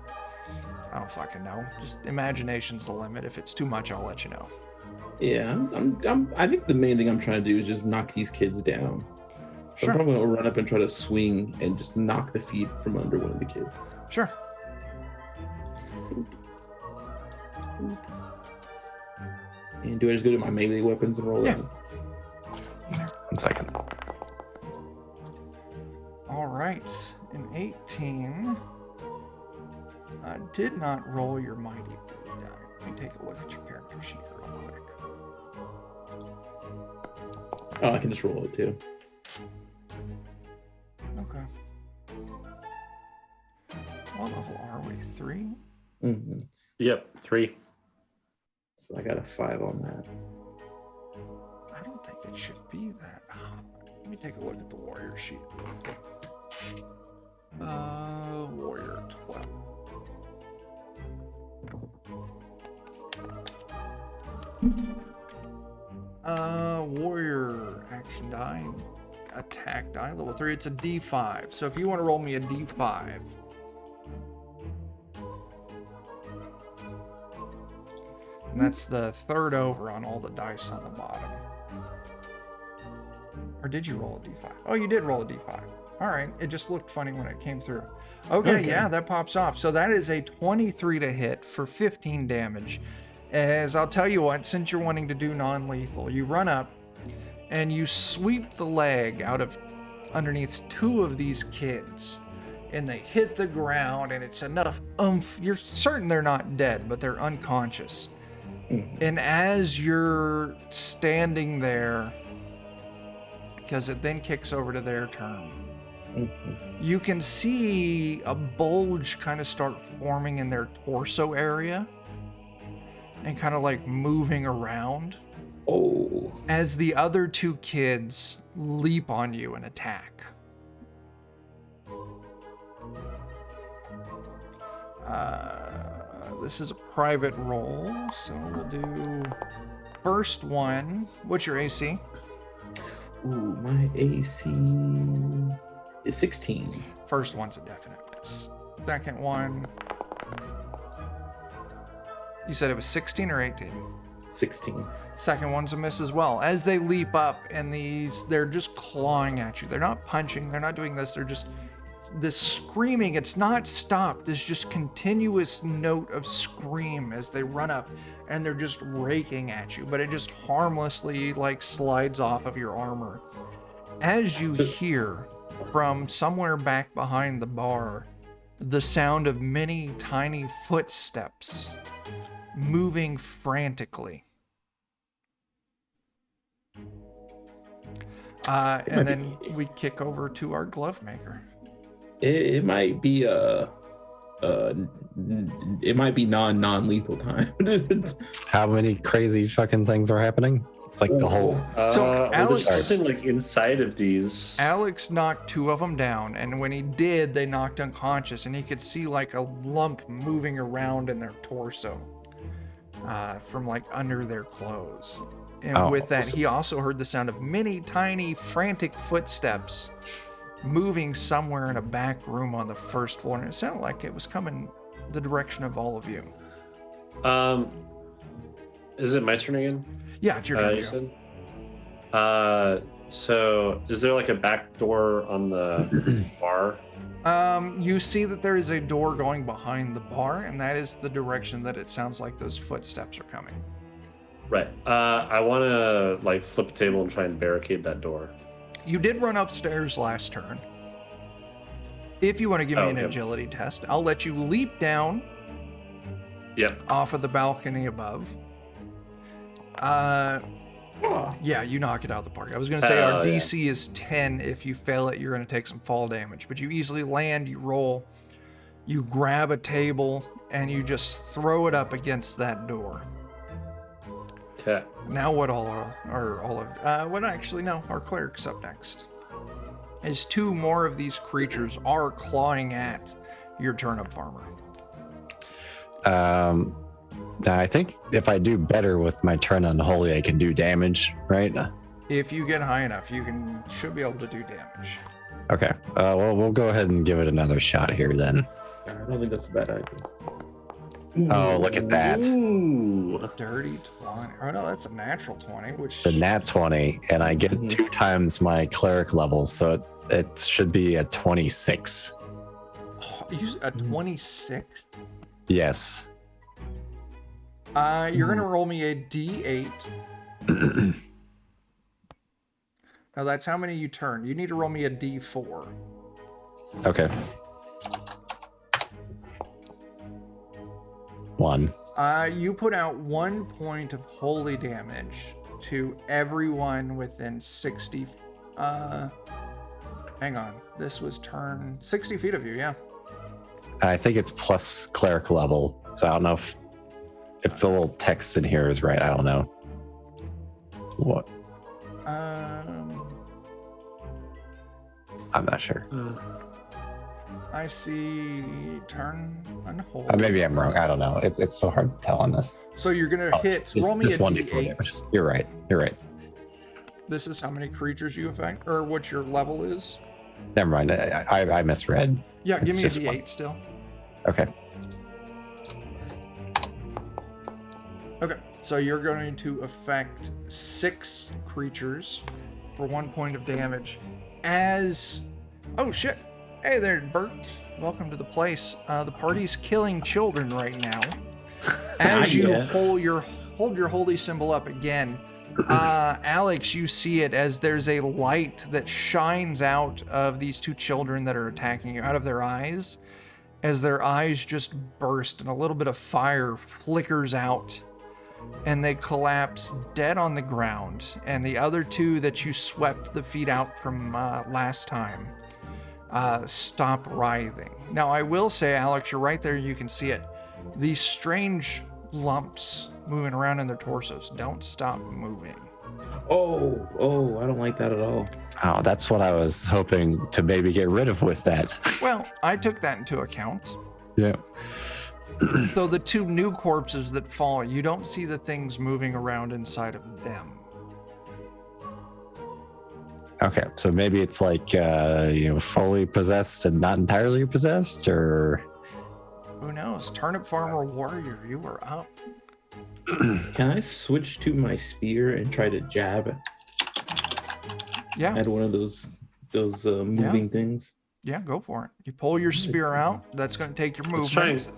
I don't fucking know. Just imagination's the limit. If it's too much, I'll let you know. Yeah, I think the main thing I'm trying to do is just knock these kids down. So Sure. I'm probably gonna run up and try to swing and just knock the feet from under one of the kids. Sure. And do I just go to my melee weapons and roll Yeah. out? 1 second. All right. An 18. Did not roll your mighty deed die. Let me take a look at your character sheet real quick. Oh, I can just roll it too. Okay. What level are we? 3? Mm-hmm. Yep, 3. So I got a 5 on that. I don't think it should be that high. Let me take a look at the warrior sheet. Warrior 12. Warrior action die, attack die, level 3. It's a D5. So if you want to roll me a D5. And that's the third over on all the dice on the bottom. Or did you roll a D5? Oh, you did roll a D5. All right. It just looked funny when it came through. Okay, yeah, that pops off. So that is a 23 to hit for 15 damage. As I'll tell you what, since you're wanting to do non-lethal, you run up and you sweep the leg out of underneath 2 of these kids. And they hit the ground, and it's enough oomph. You're certain they're not dead, but they're unconscious. And as you're standing there, because it then kicks over to their turn, you can see a bulge kind of start forming in their torso area and kind of like moving around Oh. as the other 2 kids leap on you and attack. This is a private roll, so we'll do first one. What's your AC? Ooh, my AC is 16. First one's a definite miss. Second one. You said it was 16 or 18? 16. Second one's a miss as well. As they leap up, and they're just clawing at you. They're not punching. They're not doing this. They're just this screaming. It's not stopped. There's just continuous note of scream as they run up, and they're just raking at you. But it just harmlessly like slides off of your armor. As you hear from somewhere back behind the bar, the sound of many tiny footsteps moving frantically. And then we kick over to our glove maker. It might be it might be non-lethal time. How many crazy fucking things are happening? It's like the whole. So Alex, there's something like inside of these. Alex knocked 2 of them down, and when he did, they knocked unconscious, and he could see like a lump moving around in their torso from like under their clothes. And with that, he also heard the sound of many tiny frantic footsteps moving somewhere in a back room on the first floor, and it sounded like it was coming the direction of all of you. Is it my turn again? Yeah, it's your turn. You said? So is there like a back door on the bar? You see that there is a door going behind the bar, and that is the direction that it sounds like those footsteps are coming. Right. I want to like flip a table and try and barricade that door. You did run upstairs last turn. If you want to give me an agility test, I'll let you leap down off of the balcony above. Yeah, you knock it out of the park. I was going to say our DC is 10. If you fail it, you're going to take some fall damage. But you easily land, you roll, you grab a table, and you just throw it up against that door. Okay. Now what our cleric's up next. As 2 more of these creatures are clawing at your turnip farmer. Now I think if I do better with my turn unholy, I can do damage, right? If you get high enough, you should be able to do damage. Okay. Well, we'll go ahead and give it another shot here then. I don't think that's a bad idea. Oh, look at that. Ooh. Dirty 20. Oh, no, that's a natural 20, which... The nat 20, and I get 2 times my cleric level, so it should be a 26. A 26? Yes. You're going to roll me a D8. Now, that's how many you turn. You need to roll me a D4. Okay. 1. You put out 1 point of holy damage to everyone within 60. Hang on. This was turn 60 feet of you, yeah. I think it's plus cleric level, so I don't know if the little text in here is right. I don't know. What? I'm not sure. I see turn unholy. Maybe I'm wrong. I don't know. It's so hard to tell on this. So you're gonna hit. Roll me a D8. You're right. You're right. This is how many creatures you affect, or what your level is. Never mind. I misread. Yeah, give me a just D8 one. still. Okay. Okay, so you're going to affect 6 creatures for 1 point of damage. Oh shit! Hey there, Bert. Welcome to the place. The party's killing children right now. As you hold your holy symbol up again, Alex, you see it as there's a light that shines out of these 2 children that are attacking you, out of their eyes, as their eyes just burst and a little bit of fire flickers out, and they collapse dead on the ground. And the other 2 that you swept the feet out from last time stop writhing. Now, I will say, Alex, you're right there. You can see it. These strange lumps moving around in their torsos don't stop moving. Oh, I don't like that at all. Oh, that's what I was hoping to maybe get rid of with that. Well, I took that into account. Yeah. So the 2 new corpses that fall, you don't see the things moving around inside of them. Okay, so maybe it's like fully possessed and not entirely possessed, or Who knows? Turnip Farmer Warrior, you were up. Can I switch to my spear and try to jab Yeah. at one of those moving things? Yeah, go for it. You pull your spear out. That's going to take your movement.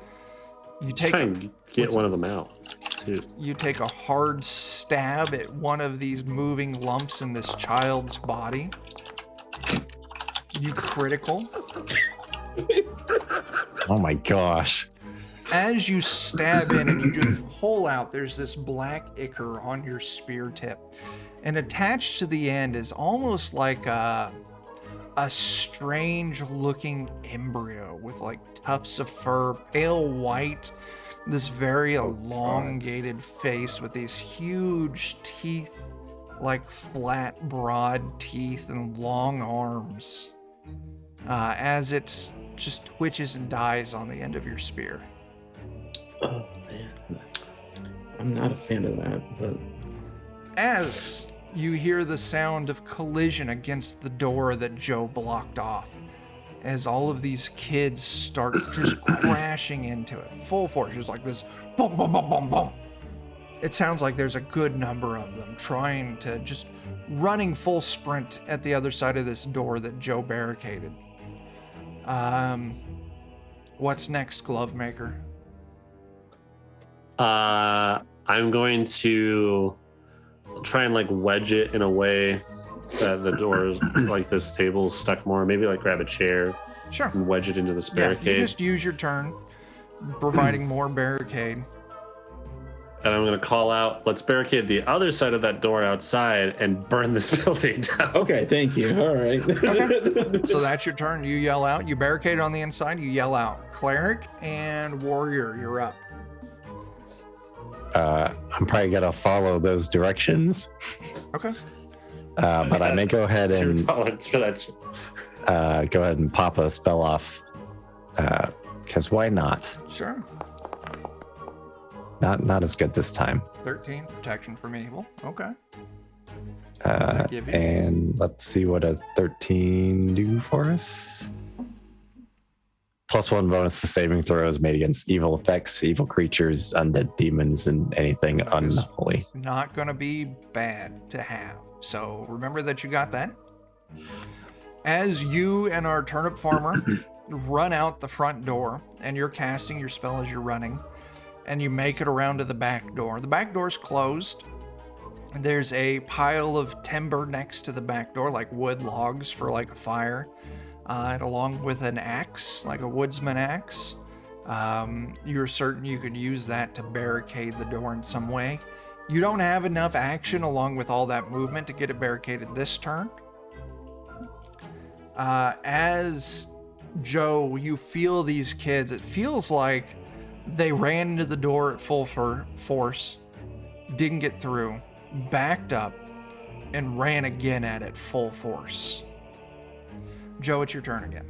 Let's try and get one of them out, too. You take a hard stab at one of these moving lumps in this child's body. You critical. Oh my gosh. As you stab in and you just pull out, there's this black ichor on your spear tip. And attached to the end is almost like a strange looking embryo with like tufts of fur, pale white, this very elongated face with these huge teeth, like flat, broad teeth and long arms, as it just twitches and dies on the end of your spear. Oh man, I'm not a fan of that, but As you hear the sound of collision against the door that Joe blocked off, as all of these kids start just crashing into it, full force, just like this boom, boom, boom, boom, boom. It sounds like there's a good number of them trying to just running full sprint at the other side of this door that Joe barricaded. What's next, Glove Maker? I'm going to try and like wedge it in a way that the door, like this table, is stuck more. Maybe like grab a chair, Sure. and wedge it into this Yeah, barricade. you just use your turn, providing more barricade. And I'm going to call out, let's barricade the other side of that door outside and burn this building down. okay, thank you. All right. Okay. So that's your turn. You yell out. You barricade on the inside. You yell out. Cleric and Warrior, you're up. I'm probably gonna follow those directions. Okay. But I may go ahead Zero and tolerance for that shit. go ahead and pop a spell off. Because why not? Sure. Not as good this time. 13, protection from evil. Okay. that give you? And let's see what a 13 do for us. +1 bonus to saving throws made against evil effects, evil creatures, undead demons, and anything That is unholy. Not going to be bad to have. So remember that you got that. As you and our turnip farmer run out the front door, and you're casting your spell as you're running, and you make it around to the back door. The back door's closed. There's a pile of timber next to the back door, like wood logs for like a fire, and along with an axe, like a woodsman axe. You're certain you could use that to barricade the door in some way. You don't have enough action along with all that movement to get it barricaded this turn. As Joe, you feel these kids, it feels like they ran into the door at full force, didn't get through, backed up, and ran again at it full force. Joe, it's your turn again.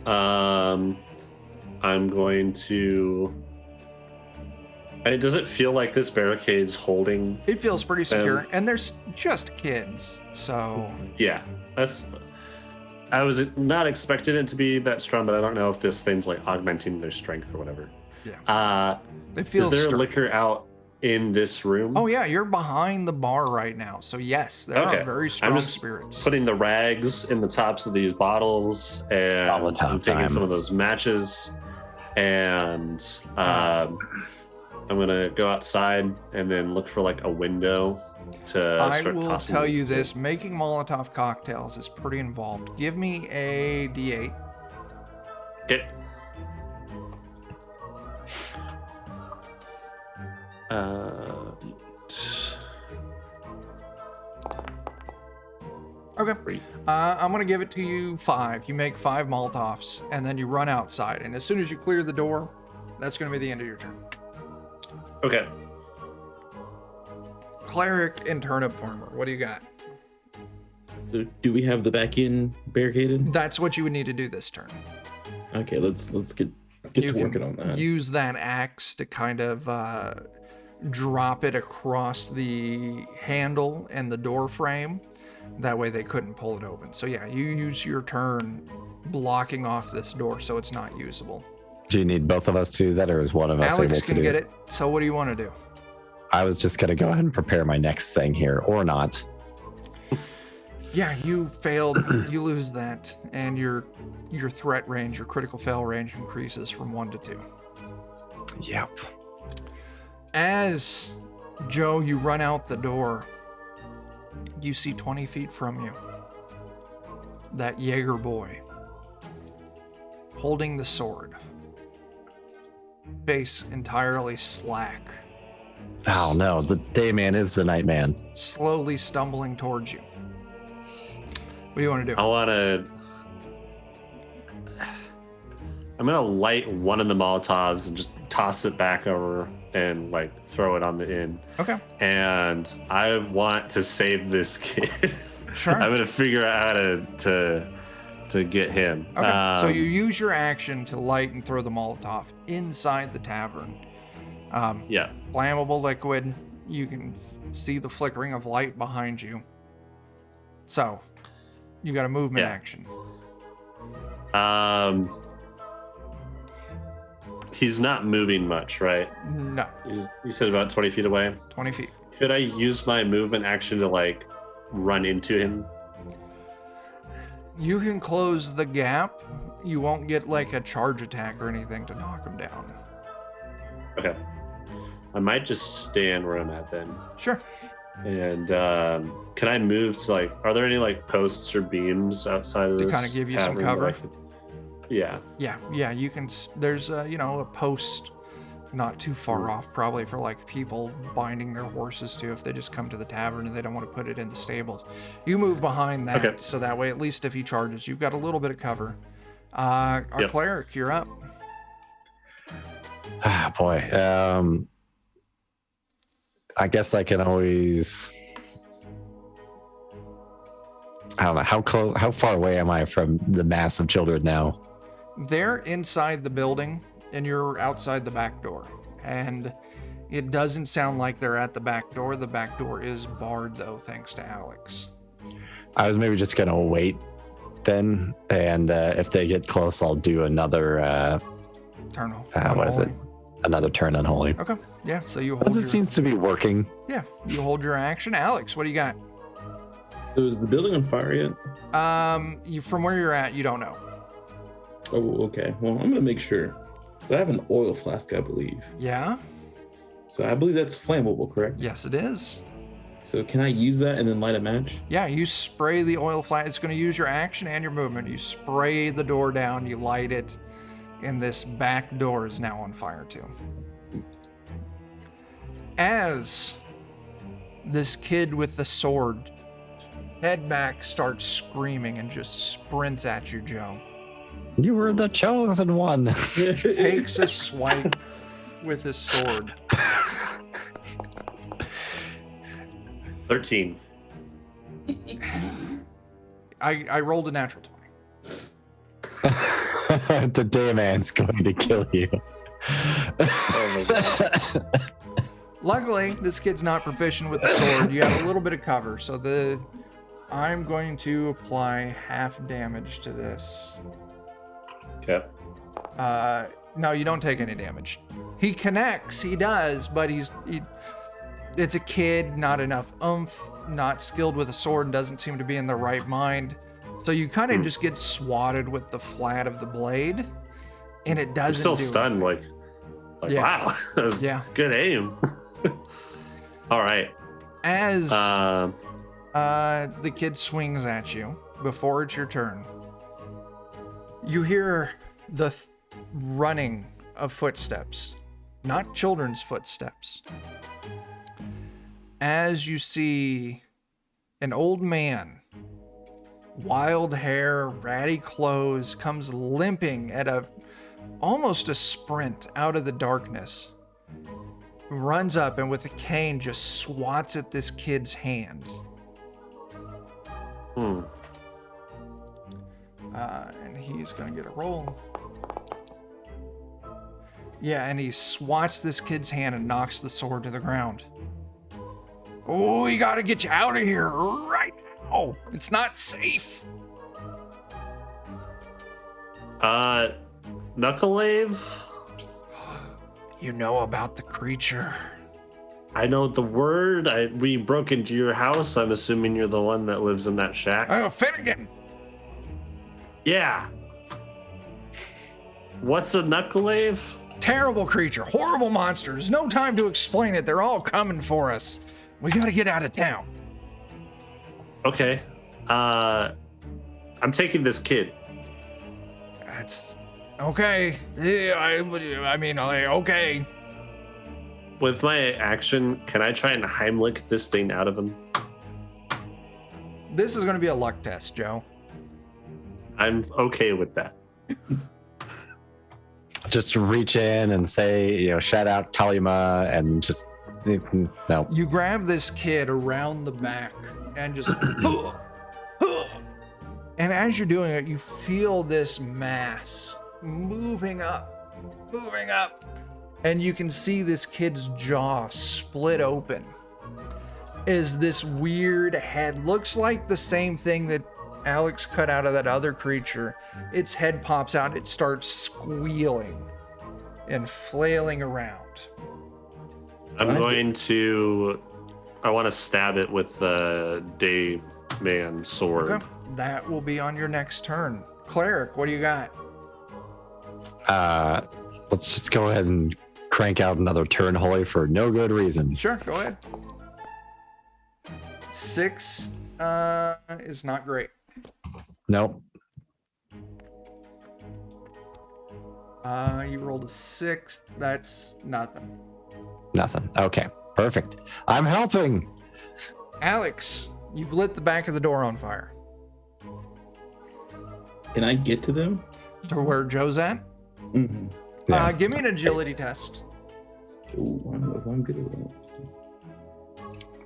I'm going to. Does it feel like this barricade's holding? It feels pretty secure, and there's just kids, so. Yeah, I was not expecting it to be that strong, but I don't know if this thing's like augmenting their strength or whatever. Yeah. It feels. Is there sturdy. liquor out in this room? Oh yeah, you're behind the bar right now, so yes, there are very strong I'm just spirits. putting the rags in the tops of these bottles, and All the I'm taking time. some of those matches, and I'm gonna go outside and then look for like a window to I start will tossing tell these you things. this: making Molotov cocktails is pretty involved. Give me a D8. Okay. Okay. I'm gonna give it to you 5. You make 5 Molotovs, and then you run outside. And as soon as you clear the door, that's gonna be the end of your turn. Okay. Cleric and turnip farmer, what do you got? So do we have the back end barricaded? That's what you would need to do this turn. Okay, let's get You to can working on that. use that axe to kind of drop it across the handle and the door frame. That way they couldn't pull it open. So yeah, you use your turn blocking off this door so it's not usable. Do you need both of us to do that, or is one of us Alex able to can do get it? it. So what do you want to do? I was just gonna go ahead and prepare my next thing here, or not. Yeah, you failed. You lose that, and your threat range, your critical fail range increases from 1 to 2. Yep. As Joe, you run out the door, you see 20 feet from you that Jaeger boy holding the sword, face entirely slack, Oh no, the day man is the night man. slowly stumbling towards you. What do you want to do? I'm gonna light one of the Molotovs and just toss it back over and like throw it on the end. Okay. And I want to save this kid. Sure. I'm gonna figure out how to get him. Okay, so you use your action to light and throw the Molotov inside the tavern. Yeah. Flammable liquid. You can see the flickering of light behind you. So, you got a movement Yeah. action. He's not moving much, right? No, You said about 20 feet away. 20 feet. Could I use my movement action to like run into him? You can close the gap. You won't get like a charge attack or anything to knock him down. Okay. I might just stand where I'm at then. Sure. And can I move to like? Are there any like posts or beams outside of To this? kinda give you some tavern that I cover? could- Yeah. Yeah, you can. There's a post not too far off, probably for like people binding their horses to if they just come to the tavern and they don't want to put it in the stables. You move behind that, Okay. so that way, at least if he charges, you've got a little bit of cover. Our Yep. cleric, you're up. Ah, boy. I guess I can always. I don't know how far away am I from the mass of children now? They're inside the building, and you're outside the back door. And it doesn't sound like they're at the back door. The back door is barred, though, thanks to Alex. I was maybe just gonna wait then, and if they get close, I'll do another. Turn. What is it? Another turn unholy. Okay. Yeah. So you hold. Because it Your, seems to be working. yeah. You hold your action, Alex. What do you got? So is the building on fire yet? You from where you're at, you don't know. Oh, okay. Well, I'm gonna make sure. So I have an oil flask, I believe. Yeah. So I believe that's flammable, correct? Yes, it is. So can I use that and then light a match? Yeah. You spray the oil flat. It's going to use your action and your movement. You spray the door down. You light it, and this back door is now on fire too. As this kid with the sword, head back, starts screaming and just sprints at you, Joe. You were the chosen one. Takes a swipe with his sword. 13. I rolled a natural 20. The day man's going to kill you. Oh my god. Luckily, this kid's not proficient with the sword. You have a little bit of cover, so I'm going to apply half damage to this. Okay. No, you don't take any damage. He connects, he does, but it's a kid, not enough oomph, not skilled with a sword, and doesn't seem to be in the right mind. So you kind of just get swatted with the flat of the blade, and it doesn't. I'm still do stunned. anything. Like Yeah. wow, that was Yeah. good aim. All right. As Um, the kid swings at you before it's your turn, you hear the running of footsteps, not children's footsteps. As you see an old man, wild hair, ratty clothes, comes limping at almost a sprint out of the darkness, runs up and with a cane just swats at this kid's hand. And he's gonna get a roll. Yeah, and he swats this kid's hand and knocks the sword to the ground. Oh, we gotta get you out of here right now. It's not safe. Knucklelave? You know about the creature. I know the word. We broke into your house. I'm assuming you're the one that lives in that shack. Oh, Finnegan. Yeah. What's a Knucklelave? Terrible creature, horrible monsters. No time to explain it. They're all coming for us. We gotta get out of town. Okay. I'm taking this kid. That's okay. Yeah, I mean, okay. With my action, can I try and Heimlich this thing out of him? This is gonna be a luck test, Joe. I'm okay with that. Just reach in and say, shout out Kalima and just, no. You grab this kid around the back and just and as you're doing it, you feel this mass moving up, and you can see this kid's jaw split open as this weird head looks like the same thing that Alex cut out of that other creature. Its head pops out, it starts squealing and flailing around. I want to stab it with the Dayman sword. Okay. That will be on your next turn. Cleric, what do you got? Let's just go ahead and crank out another turn holy for no good reason. Sure, go ahead. 6 is not great. Nope. You rolled a 6. That's nothing. Nothing. Okay. Perfect. I'm helping. Alex, you've lit the back of the door on fire. Can I get to them? To where Joe's at? Mm-hmm. Yeah. Give me an agility test. Ooh, I don't know if I'm good at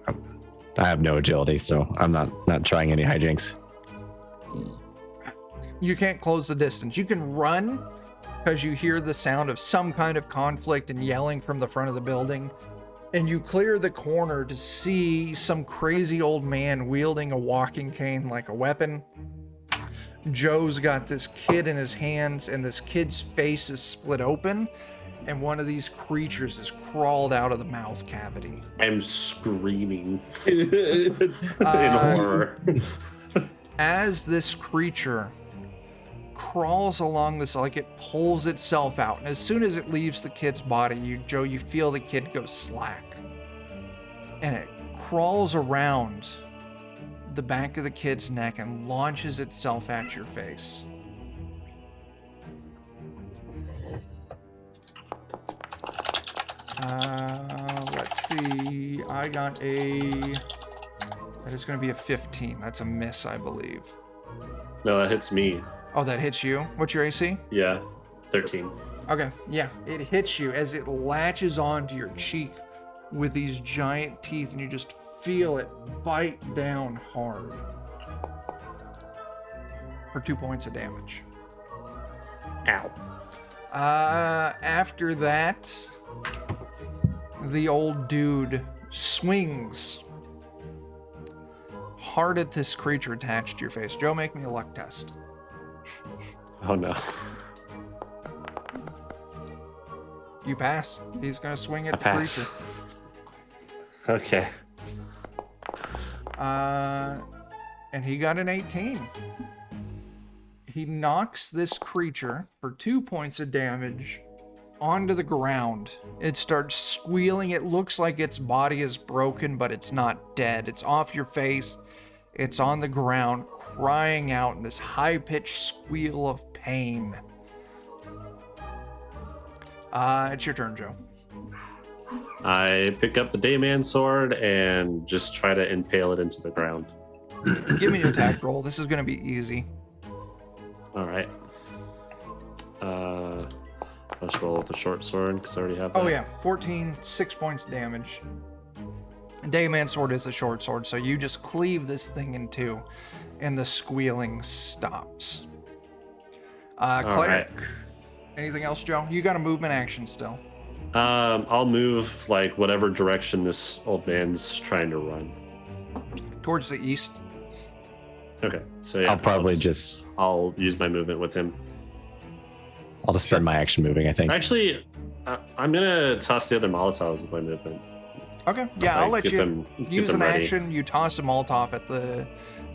that. I have no agility, so I'm not trying any hijinks. You can't close the distance. You can run because you hear the sound of some kind of conflict and yelling from the front of the building. And you clear the corner to see some crazy old man wielding a walking cane like a weapon. Joe's got this kid in his hands, and this kid's face is split open, and one of these creatures has crawled out of the mouth cavity. I'm screaming in horror. As this creature crawls along this, like it pulls itself out, and as soon as it leaves the kid's body, you feel the kid go slack, and it crawls around the back of the kid's neck and launches itself at your face. Let's see. I got that is going to be a 15. That's a miss, I believe. No, that hits me. Oh, that hits you? What's your AC? Yeah, 13. Okay, yeah. It hits you as it latches onto your cheek with these giant teeth, and you just feel it bite down hard for 2 points of damage. Ow. After that, the old dude swings hard at this creature attached to your face. Joe, make me a luck test. Oh no. You pass. He's gonna swing at I the pass. creature. Okay. And he got an 18. He knocks this creature for 2 points of damage onto the ground. It starts squealing. It looks like its body is broken, but it's not dead. It's off your face. It's on the ground, crying out in this high-pitched squeal of pain. It's your turn, Joe. I pick up the Dayman sword and just try to impale it into the ground. Give me your attack roll. This is going to be easy. All right. Let's roll with the short sword because I already have that. Oh, yeah. 14, 6 points damage. Dayman sword is a short sword, so you just cleave this thing in two, and the squealing stops. Cleric. Right. Anything else, Joe? You got a movement action still. I'll move like whatever direction this old man's trying to run. Towards the east. Okay, so yeah, I'll probably just I'll use my movement with him. I'll just spend my action moving, I think. Actually, I'm gonna toss the other Molotovs with my movement. Okay. Yeah, I'll Like, let get you them- get use them an ready. action. You toss a Molotov at the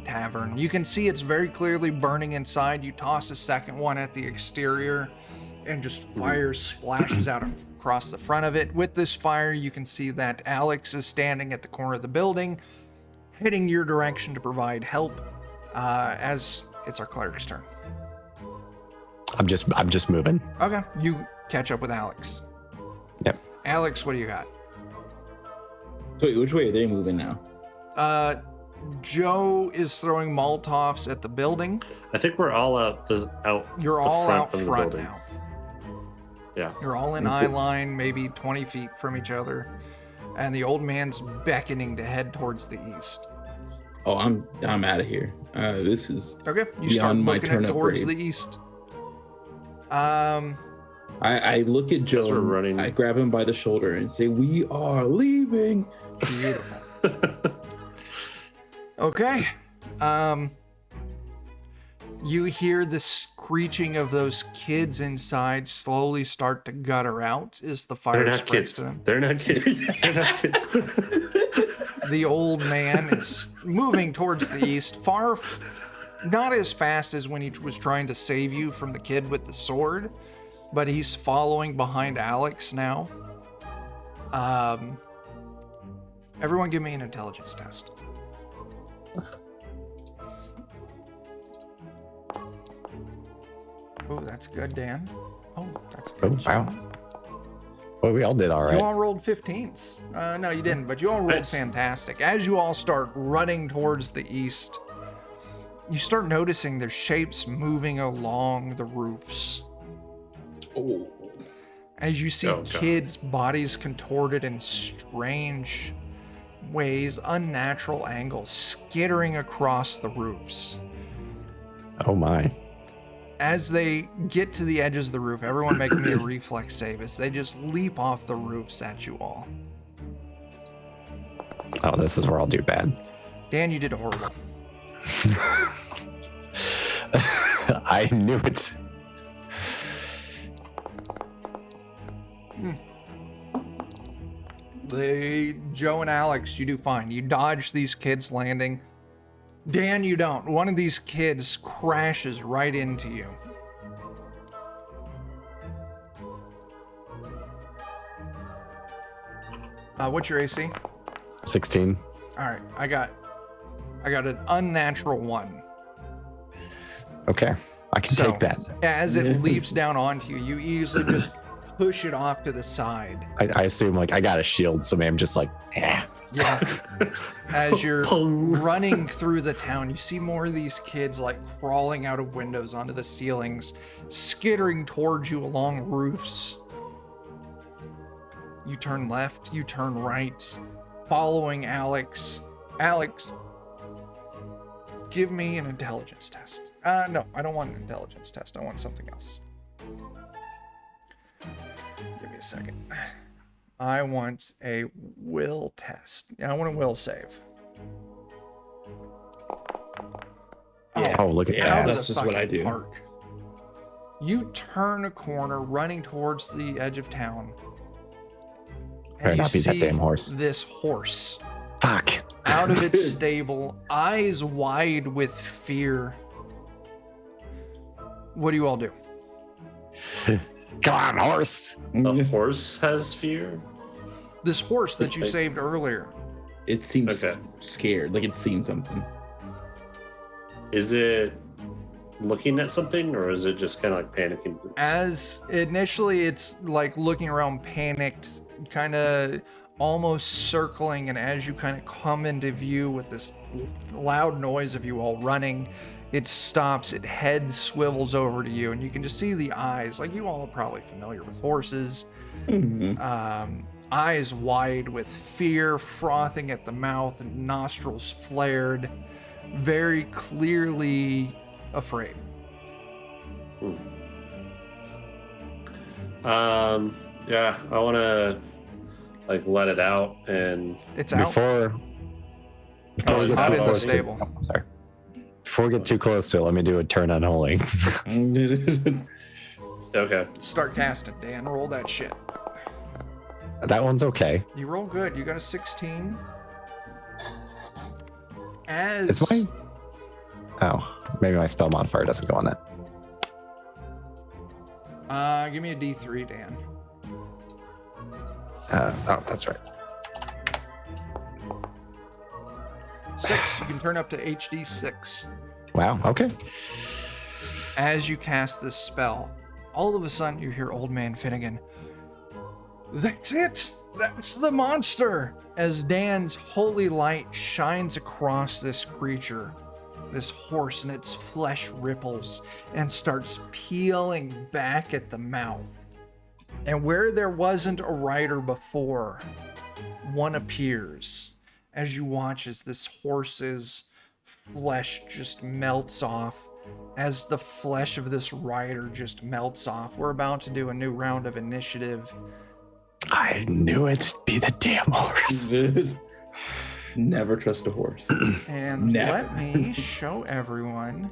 tavern. You can see it's very clearly burning inside. You toss a second one at the exterior, and just fire splashes out across the front of it. With this fire, you can see that Alex is standing at the corner of the building, heading your direction to provide help. As it's our cleric's turn. I'm just moving. Okay, you catch up with Alex. Yep. Alex, what do you got? So wait, which way are they moving now? Joe is throwing Molotovs at the building. I think we're all out. You're the all front out of the front building. now. Yeah. You're all in eye line, maybe 20 feet from each other, and the old man's beckoning to head towards the east. Oh, I'm out of here. This is. Okay, you start Beyond my looking turnip towards grade. the east. I look at Joe. As we're running. I grab him by the shoulder and say, "We are leaving." Beautiful. Okay. You hear the screeching of those kids inside slowly start to gutter out as the They're fire not spreads kids. to them. They're not kids. They're not kids. The old man is moving towards the east, not as fast as when he was trying to save you from the kid with the sword, but he's following behind Alex now. Everyone give me an intelligence test. Oh, that's good, Dan. Oh, that's good. Oh, wow. Well, we all did all right. You all rolled 15s. No, you didn't, but you all rolled Nice. fantastic. As you all start running towards the east, you start noticing there's shapes moving along the roofs. Oh. As you see Oh, God. kids' bodies contorted in strange ways, unnatural angles, skittering across the roofs. Oh my. As they get to the edges of the roof, everyone make me a reflex save as they just leap off the roofs at you all. Oh, this is where I'll do bad. Dan, you did horrible. I knew it. Joe and Alex, you do fine. You dodge these kids landing. Dan, you don't. One of these kids crashes right into you. What's your AC? 16. All right, I got an unnatural 1. Okay. I can So, take that. As it leaps down onto you, you easily just push it off to the side. I assume like I got a shield, so maybe I'm just like, eh. Yeah. As you're Pong. running through the town, you see more of these kids like crawling out of windows onto the ceilings, skittering towards you along roofs. You turn left, you turn right, following Alex. Alex, give me an intelligence test. No, I don't want an intelligence test. I want something else. Give me a second. I want a will test. I want a will save. Yeah. Oh, look at Yeah, Out that. of that's the just what I fucking do. park. You turn a corner running towards the edge of town. Better And you not be that see damn horse. this horse Fuck. out of its stable, eyes wide with fear. What do you all do? Come on, horse. A horse has fear. This horse that you Okay. saved earlier. It seems Okay. scared, like it's seen something. Is it looking at something, or is it just kind of like panicking? As initially it's like looking around panicked, kind of almost circling, and as you kind of come into view with this loud noise of you all running, it stops, it head swivels over to you, and you can just see the eyes, like you all are probably familiar with horses. Eyes wide with fear, frothing at the mouth, and nostrils flared, very clearly afraid. Yeah, I want to like let it out and It's out. Before we it's get out too in the close to stable. sorry. Before we get too close to it, let me do a turn unholy. Okay. Start casting, Dan. Roll that shit. That one's okay. You roll good. You got a 16. It's my. Oh, maybe my spell modifier doesn't go on it. Give me a D3, Dan. Oh, that's right. 6. You can turn up to HD 6. Wow. Okay. As you cast this spell, all of a sudden you hear Old Man Finnegan. That's it! That's the monster! As Dan's holy light shines across this creature, this horse, and its flesh ripples and starts peeling back at the mouth. And where there wasn't a rider before, one appears as you watch as this horse's flesh just melts off, as the flesh of this rider just melts off. We're about to do a new round of initiative. I knew it'd be the damn horse. Never trust a horse. And Never. let me show everyone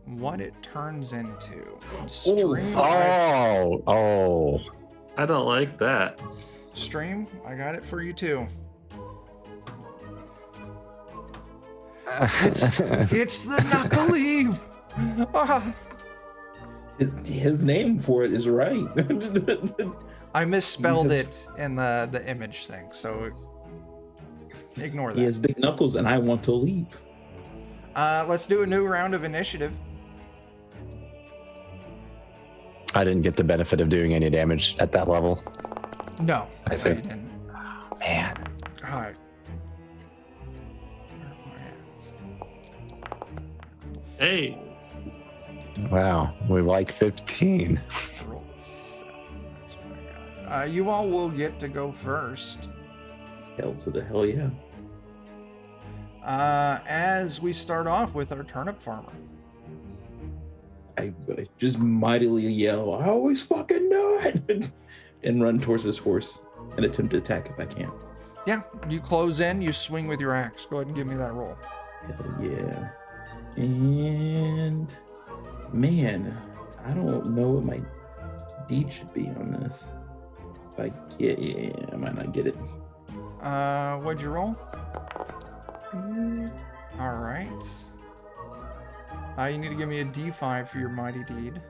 what it turns into. Stream, Oh. I don't like that. Stream, I got it for you too. It's the Knuckleave! Ah, His name for it is right. I misspelled it in the image thing, so ignore He that. has big knuckles, and I want to leave. Let's do a new round of initiative. I didn't get the benefit of doing any damage at that level. No, I see. you didn't. Oh, man. All right. Hey, Wow. We like 15. Roll 7. That's what I got. You all will get to go first. Hell to the hell yeah. As we start off with our turnip farmer. I just mightily yell, I always fucking know it, and run towards this horse and attempt to attack if I can. Yeah, you close in, you swing with your axe. Go ahead and give me that roll. Hell yeah. And man, I don't know what my deed should be on this. If I get, yeah, I might not get it. What'd you roll? All right. You need to give me a D5 for your mighty deed.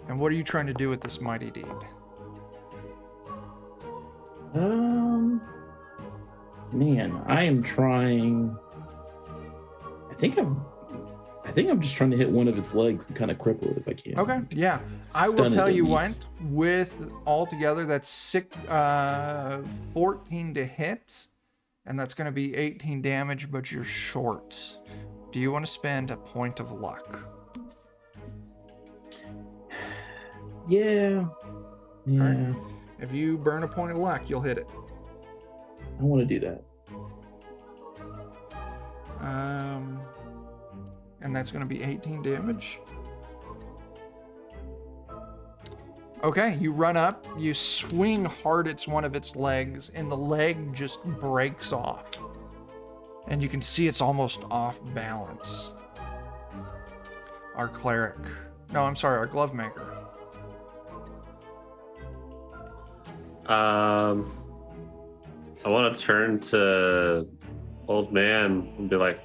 And what are you trying to do with this mighty deed? Man, I am trying. I think I'm just trying to hit one of its legs and kind of cripple it if I can. Okay, yeah. I will Stun it tell at you least. what, with altogether, that's 14 to hit, and that's going to be 18 damage, but you're short. Do you want to spend a point of luck? Yeah. Yeah. Alright. If you burn a point of luck, you'll hit it. I want to do that. And that's going to be 18 damage. Okay, you run up, you swing hard at one of its legs, and the leg just breaks off. And you can see it's almost off balance. Our cleric. No, I'm sorry, our glove maker. I want to turn to Old Man and be like,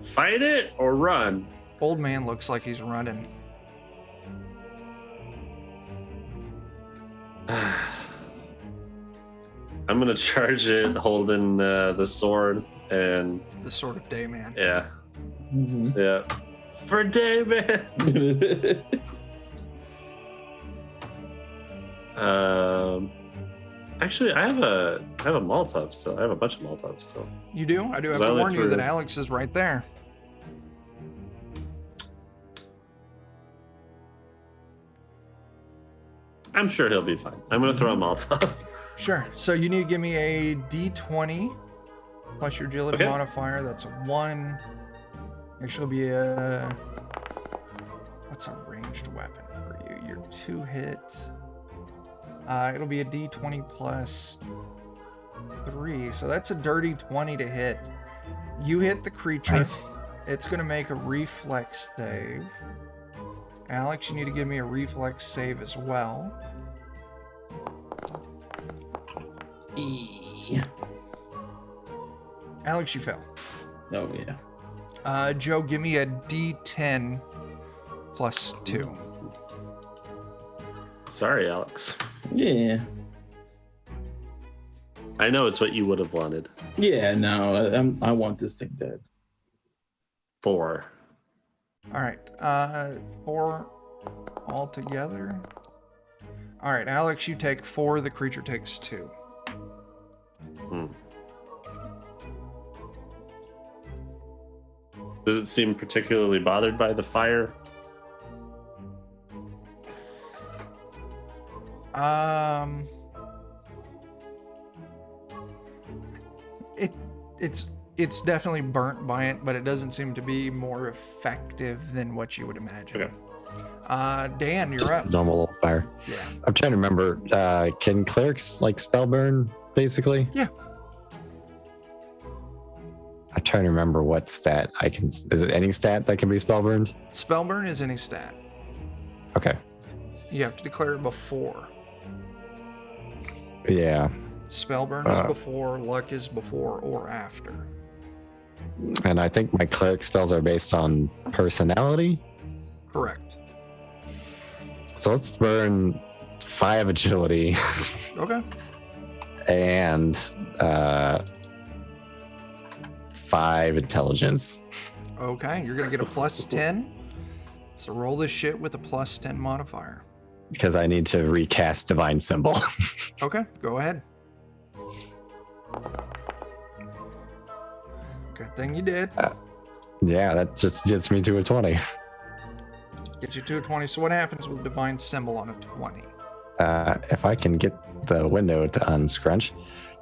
fight it or run. Old man looks like he's running. I'm gonna charge it holding the sword and The Sword of Day Man. yeah, Mhm. yeah. For David. Actually, I have a Molotov still. I have a bunch of Molotovs still. You do? I do have So I to only warn you threw- that Alex is right there. I'm sure he'll be fine. I'm gonna throw a Molotov. Sure. So you need to give me a D20 plus your agility Okay. modifier. That's a 1. Actually, it'll be a. What's a ranged weapon for you? Your 2 hit. It'll be a D20 plus 3. So that's a dirty 20 to hit. You hit the creature. Nice. It's going to make a reflex save. Alex, you need to give me a reflex save as well. Alex, you fail. Oh, yeah. Joe, give me a D10 plus 2. Sorry, Alex. Yeah. I know it's what you would have wanted. Yeah, no, I want this thing dead. 4. All right. 4 altogether. All right, Alex, you take 4. The creature takes 2. Does it seem particularly bothered by the fire? It's definitely burnt by it, but it doesn't seem to be more effective than what you would imagine. Okay. Dan, you're Just up. normal fire. Yeah. I'm trying to remember. Can clerics like spell burn, basically? Yeah. I'm trying to remember what stat I can. Is it any stat that can be spell burned? Spellburn is any stat. Okay. You have to declare it before. Yeah. Spellburn is before, luck is before or after. And I think my cleric spells are based on personality. Correct. So let's burn 5 agility Okay. and 5 intelligence. Okay, you're gonna get a plus 10. So roll this shit with a plus 10 modifier. Because I need to recast divine symbol. Okay, go ahead. Good thing you did. Yeah, that just gets me to a 20. Get you to a 20. So what happens with divine symbol on a 20? If I can get the window to unscrunch,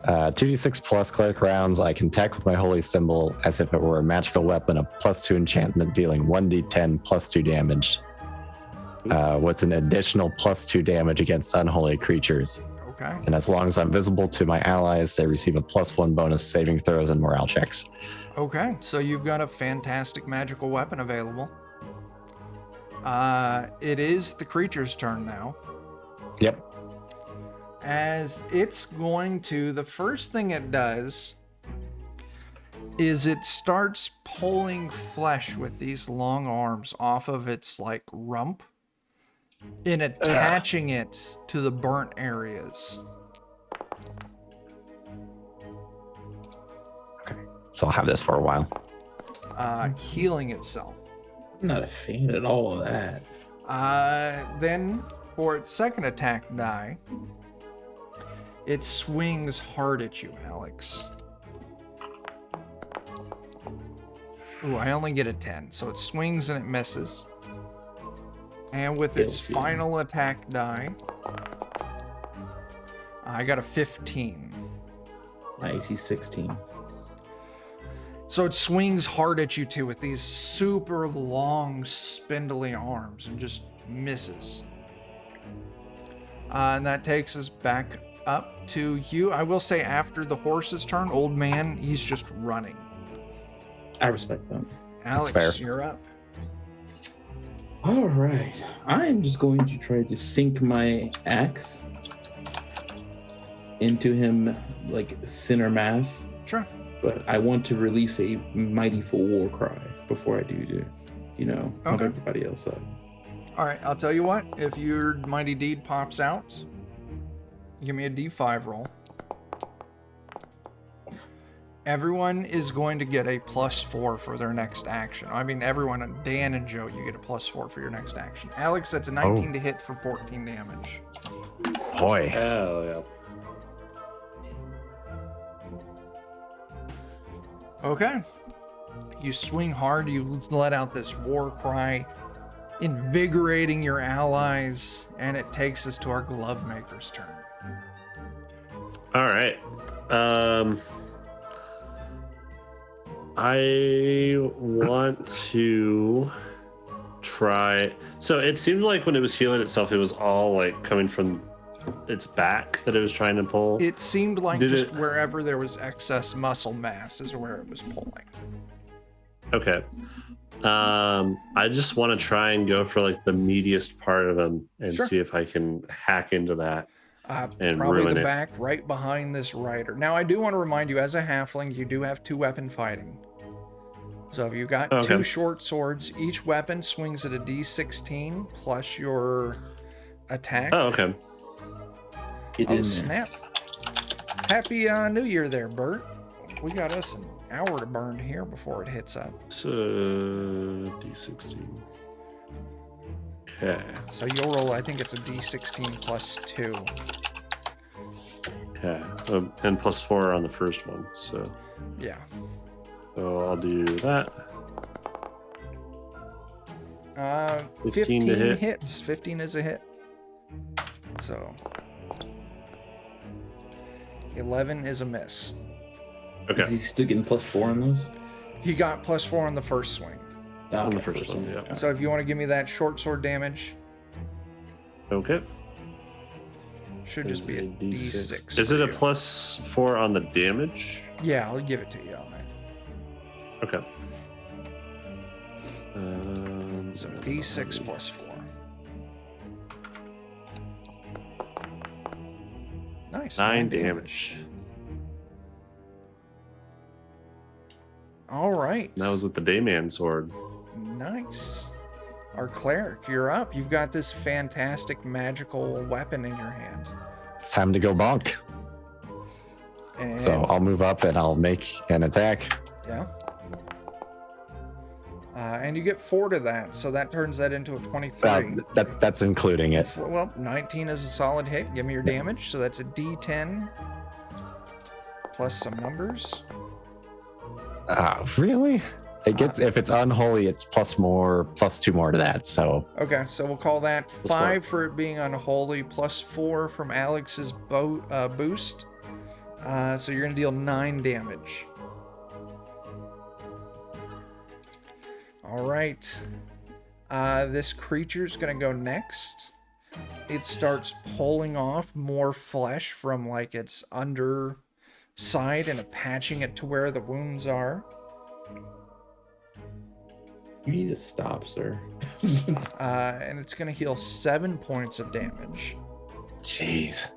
2d6 plus cleric rounds, I can attack with my holy symbol as if it were a magical weapon, a +2 enchantment, dealing 1d10 plus 2 damage, with an additional +2 damage against unholy creatures. Okay. And as long as I'm visible to my allies, they receive a +1 bonus saving throws and morale checks. Okay, so you've got a fantastic magical weapon available. It is the creature's turn now. Yep. As it's going to, the first thing it does is it starts pulling flesh with these long arms off of its like rump and attaching it to the burnt areas. Okay. So I'll have this for a while. Healing itself. I'm not a fan at all of that. Then for its second attack die, it swings hard at you, Alex. Ooh, I only get a 10, so it swings and it misses. And with its Guilty. final attack die, I got a 15. My AC 16. So it swings hard at you too with these super long, spindly arms and just misses. And that takes us back up to you. I will say after the horse's turn, old man, he's just running. I respect that. Alex, fair. you're up. All right. I'm just going to try to sink my axe into him like center mass, Sure. but I want to release a mighty full war cry before I do, pump Okay. everybody else up. All right, I'll tell you what. If your mighty deed pops out, give me a D5 roll. Everyone is going to get a +4 for their next action. I mean, everyone, Dan and Joe, you get a +4 for your next action. Alex, that's a 19 to hit for 14 damage. Boy. Hell yeah. Okay. You swing hard, you let out this war cry, invigorating your allies, and it takes us to our glove maker's turn. All right. I want to try. So it seemed like when it was healing itself, it was all like coming from its back that it was trying to pull. It seemed like Did just it- wherever there was excess muscle mass is where it was pulling. Okay. I just want to try and go for like the meatiest part of him and Sure. see if I can hack into that and Probably ruin the it. back right behind this rider. Now, I do want to remind you, as a halfling, you do have 2-weapon fighting. So if you got Okay. 2 short swords, each weapon swings at a D16 plus your attack. Oh, okay. Get Oh, in there. snap. Happy New Year there, Bert. We got us an hour to burn here before it hits up. So D16. Okay. So you'll roll, I think it's a D16 plus 2. Okay. And plus 4 on the first one. So Yeah. I'll do that. 15 to hit. hits. 15 is a hit. So 11 is a miss. Okay. Is he still getting +4 on those? He got plus 4 on the first swing. Ah, On the okay, first one, yeah. So if you want to give me that short sword damage, Okay. should just be a D6. Is for it a you. +4 on the damage? Yeah, I'll give it to you on that. Okay. So D6 plus 4. Nice. 9 damage. All right. That was with the Dayman sword. Nice. Our cleric, you're up. You've got this fantastic magical weapon in your hand. It's time to go bonk. And So I'll move up and I'll make an attack. yeah. And you get 4 to that, so that turns that into a 23. That's including it. Well, 19 is a solid hit. Give me your damage. So that's a D10 plus some numbers. Really? It gets if it's unholy, it's plus 2 more to that. So Okay, so we'll call that Plus 5 for it being unholy, plus 4 from Alex's boost. So you're going to deal 9 damage. All right. This creature's going to go next. It starts pulling off more flesh from like its underside and patching it to where the wounds are. You need to stop, sir. And it's going to heal 7 points of damage. jeez.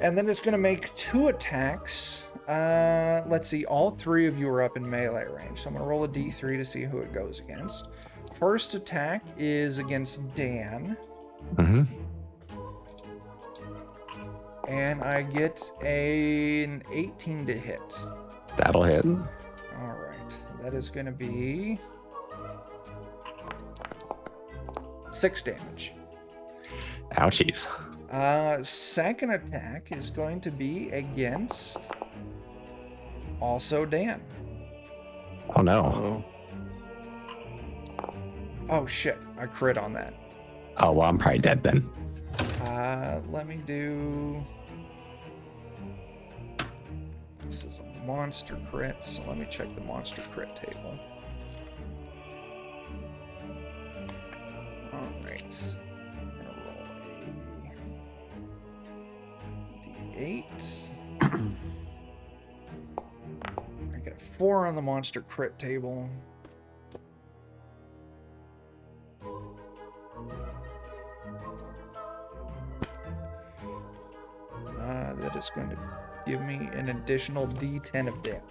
And then it's going to make 2 attacks. Let's see. All 3 of you are up in melee range. So I'm going to roll a d3 to see who it goes against. First attack is against Dan. Mm-hmm. And I get an 18 to hit. That'll hit. All right. That is going to be 6 damage. Ouchies. Second attack is going to be against also Dan. Oh no. Oh shit, I crit on that. Oh well, I'm probably dead then. Let me do... This is a monster crit, so let me check the monster crit table. Alright. I'm gonna roll a D8. I get a 4 on the monster crit table. That is going to give me an additional D10 of damage.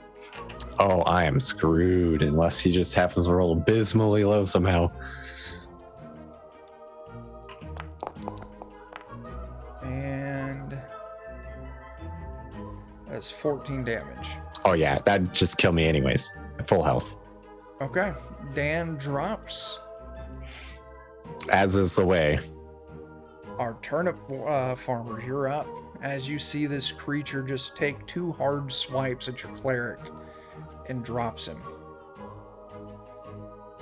Oh, I am screwed unless he just happens to roll abysmally low somehow. And that's 14 damage. Oh yeah, that'd just kill me anyways. At full health. Okay, Dan drops. As is the way. Our turnip farmer, you're up. As you see this creature just take 2 hard swipes at your cleric and drops him.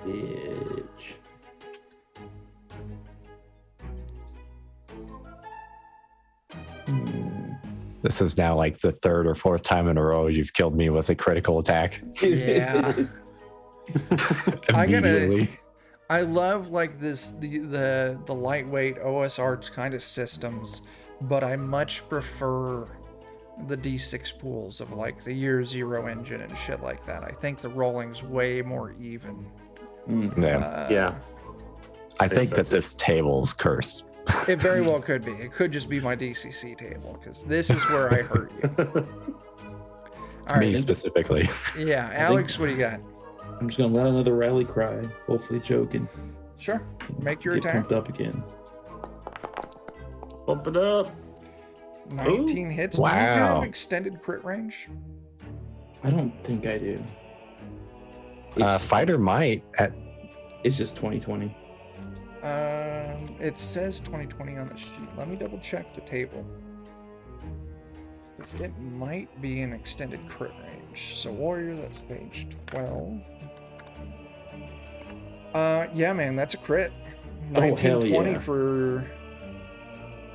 Bitch. This is now like the 3rd or 4th time in a row you've killed me with a critical attack. Yeah. Immediately. I love like this the lightweight OSR kind of systems, but I much prefer the D6 pools of like the year 0 engine and shit like that. I think the rolling's way more even. Yeah. Yeah. I think so that too. this table's cursed. It very well could be. It could just be my DCC table because this is where I hurt you. All Me right. specifically. Yeah, Alex, what do you got? I'm just gonna let another rally cry. Hopefully, Joe can Sure. Make your get attack. pumped up again. Bump it up. 19 hits. Do you Wow. have extended crit range? I don't think I do. Fighter might. It's just 2020. It says 2020 on the sheet. Let me double check the table. It might be an extended crit range. So warrior, that's page 12. Yeah, man, that's a crit. Oh, hell 1920 yeah. for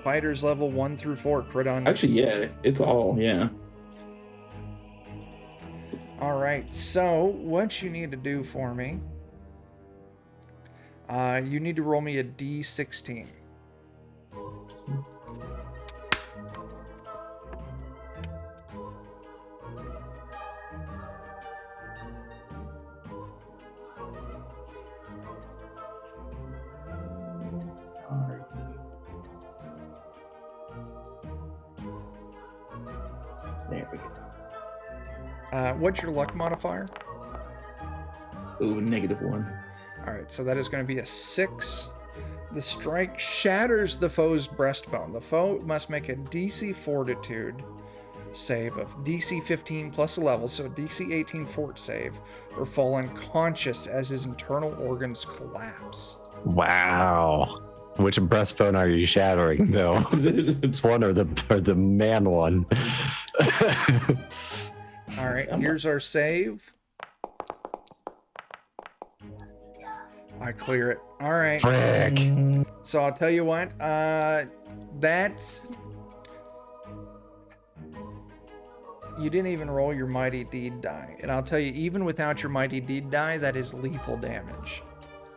fighters level 1 through 4 crit on. Actually, yeah, it's all, yeah. All right. So what you need to do for me? You need to roll me a D16. There we go. What's your luck modifier? Ooh, -1. All right, so that is going to be a 6. The strike shatters the foe's breastbone. The foe must make a DC Fortitude save of DC 15 plus a level, so a DC 18 fort save, or fall unconscious as his internal organs collapse. Wow. Which breastbone are you shattering, though? It's one or the man one. All right, here's our save. I clear it. All right. Frick. So I'll tell you what, that you didn't even roll your Mighty Deed die. And I'll tell you, even without your Mighty Deed die, that is lethal damage.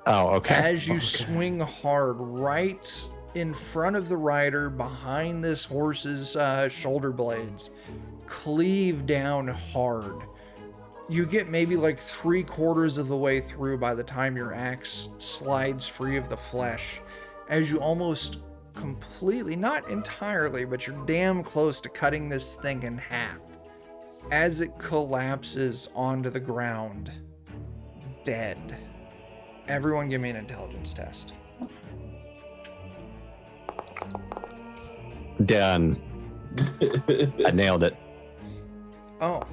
Oh, okay. As you swing hard right in front of the rider, behind this horse's shoulder blades, cleave down hard. You get maybe like 3/4 of the way through by the time your axe slides free of the flesh, as you almost completely, not entirely, but you're damn close to cutting this thing in half. As it collapses onto the ground, dead. Everyone give me an intelligence test. Done. I nailed it. Oh.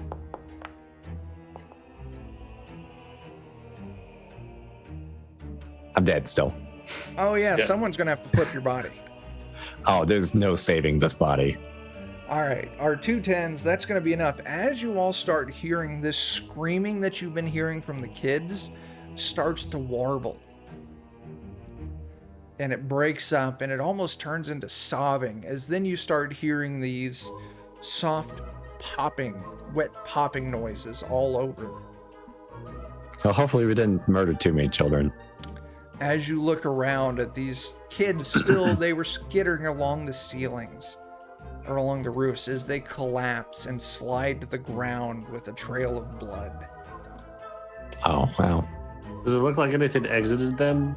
I'm dead still. Oh yeah, Yeah. someone's gonna have to flip your body. Oh, there's no saving this body. All right, our 2 10s, that's going to be enough. As you all start hearing this screaming that you've been hearing from the kids starts to warble. And it breaks up and it almost turns into sobbing, as then you start hearing these soft popping, wet popping noises all over. Well, hopefully we didn't murder too many children. As you look around at these kids, still they were skittering along the ceilings or along the roofs as they collapse and slide to the ground with a trail of blood. Oh, wow. Does it look like anything exited them?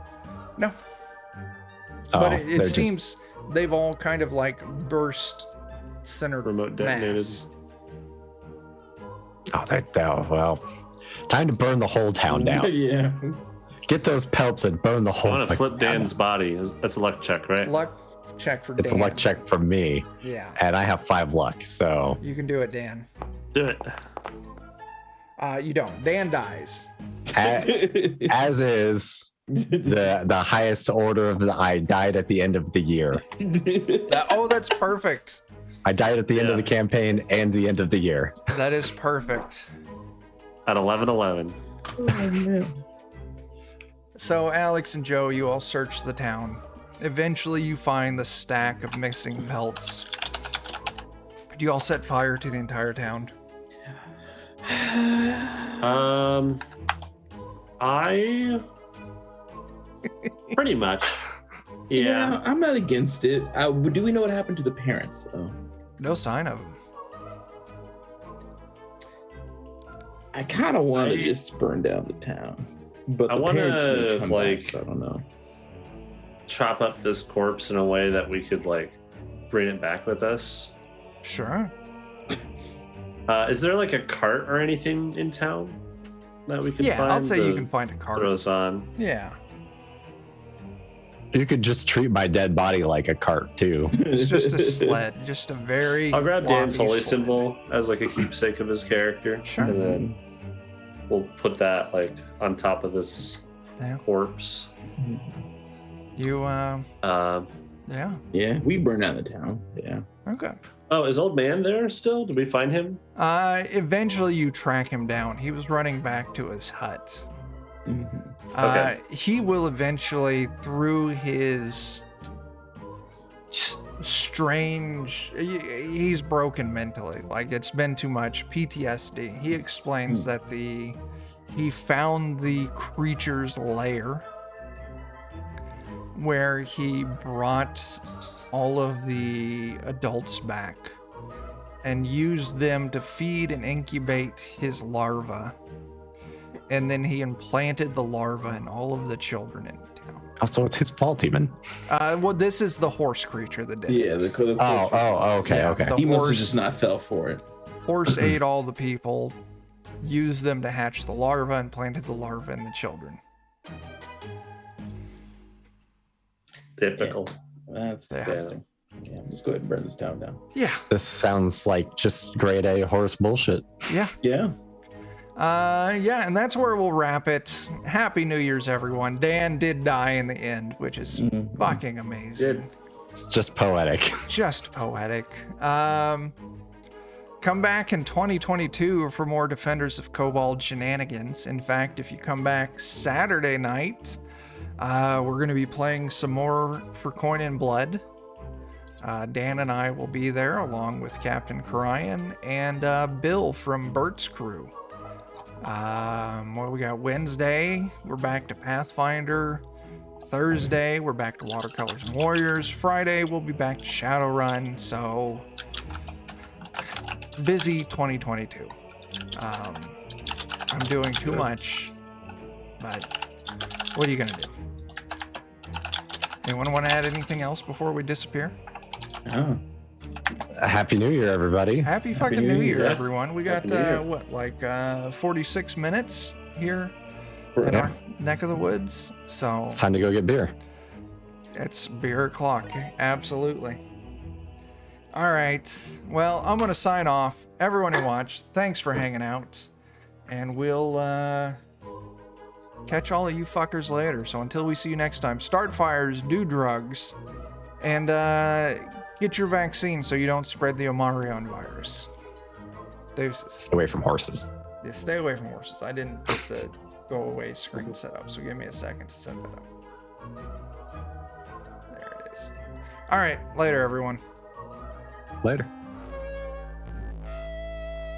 No, Oh, but it they're just- seems they've all kind of like burst center Remote detonated. mass. well, time to burn the whole town down. Yeah. Get those pelts and burn the I whole. want to flip Dan's body. That's a luck check, right? Luck check for It's Dan. a luck check for me, Yeah, and I have 5 luck. So you can do it, Dan. Do it. You don't. Dan dies. as is the highest order of I died at the end of the year. Oh, that's perfect. I died at the end of the campaign and the end of the year. That is perfect. At 11:11. So Alex and Joe, you all search the town. Eventually you find the stack of missing pelts. Do you all set fire to the entire town? I pretty much. Yeah. I'm not against it. Do we know what happened to the parents, though? No sign of them. I kind of want to I- just burn down the town, but I the wanna, parents may come like- back, so I don't know. Chop up this corpse in a way that we could like bring it back with us. Sure. Is there like a cart or anything in town that we can Yeah, find? I'll say you to can find a cart. throw us on. Yeah. You could just treat my dead body like a cart too. It's just a sled. Just a very. I'll grab Dan's floppy holy sled. symbol as like a keepsake of his character. Sure. And then we'll put that like on top of this Yeah. corpse. You, Um, yeah. Yeah, we burn down the town. Yeah. Okay. oh, is old man there still? Did we find him? Eventually you track him down. He was running back to his hut. Mhm. Okay. He will eventually, through his strange, he's broken mentally. Like it's been too much PTSD. He explains that he found the creature's lair where he brought all of the adults back and used them to feed and incubate his larva. And then he implanted the larva in all of the children in town. Also, it's his fault even. Well, this is the horse creature that did Yeah, it. Okay, Yeah, okay. the he must have horse- just not fell for it. Horse ate all the people, used them to hatch the larva, and planted the larva in the children. Typical. That's Yeah. disgusting. Yeah, just go ahead and burn this town down. Yeah, This sounds like just grade A horse bullshit. yeah. Yeah. Yeah, and that's where we'll wrap it. Happy New Year's, everyone. Dan did die in the end, which is fucking amazing. Did It's just poetic. Just poetic. Come back in 2022 for more Defenders of Kobold shenanigans. In fact, if you come back Saturday night, we're going to be playing some more for Coin and Blood. Dan and I will be there along with Captain Karayan and Bill from Bert's crew. What we got? Wednesday, we're back to Pathfinder. Thursday, we're back to Watercolors and Warriors. Friday, we'll be back to Shadowrun. So busy 2022. I'm doing too much, but what are you gonna do? Anyone want to add anything else before we disappear? Oh. Happy New Year, everybody. Happy fucking New Year, Yeah. everyone. We got, Happy New Year. what, like 46 minutes here For in our us. neck of the woods. So It's time to go get beer. it's beer o'clock. Absolutely. All right. Well, I'm going to sign off. Everyone who watched, thanks for hanging out. And we'll catch all of you fuckers later. So until we see you next time, start fires, do drugs, and get your vaccine so you don't spread the Omarion virus. Deuces. Stay away from horses. Yeah, stay away from horses. I didn't get the go away screen set up, so give me a second to set that up. There it is. All right, later, everyone. Later.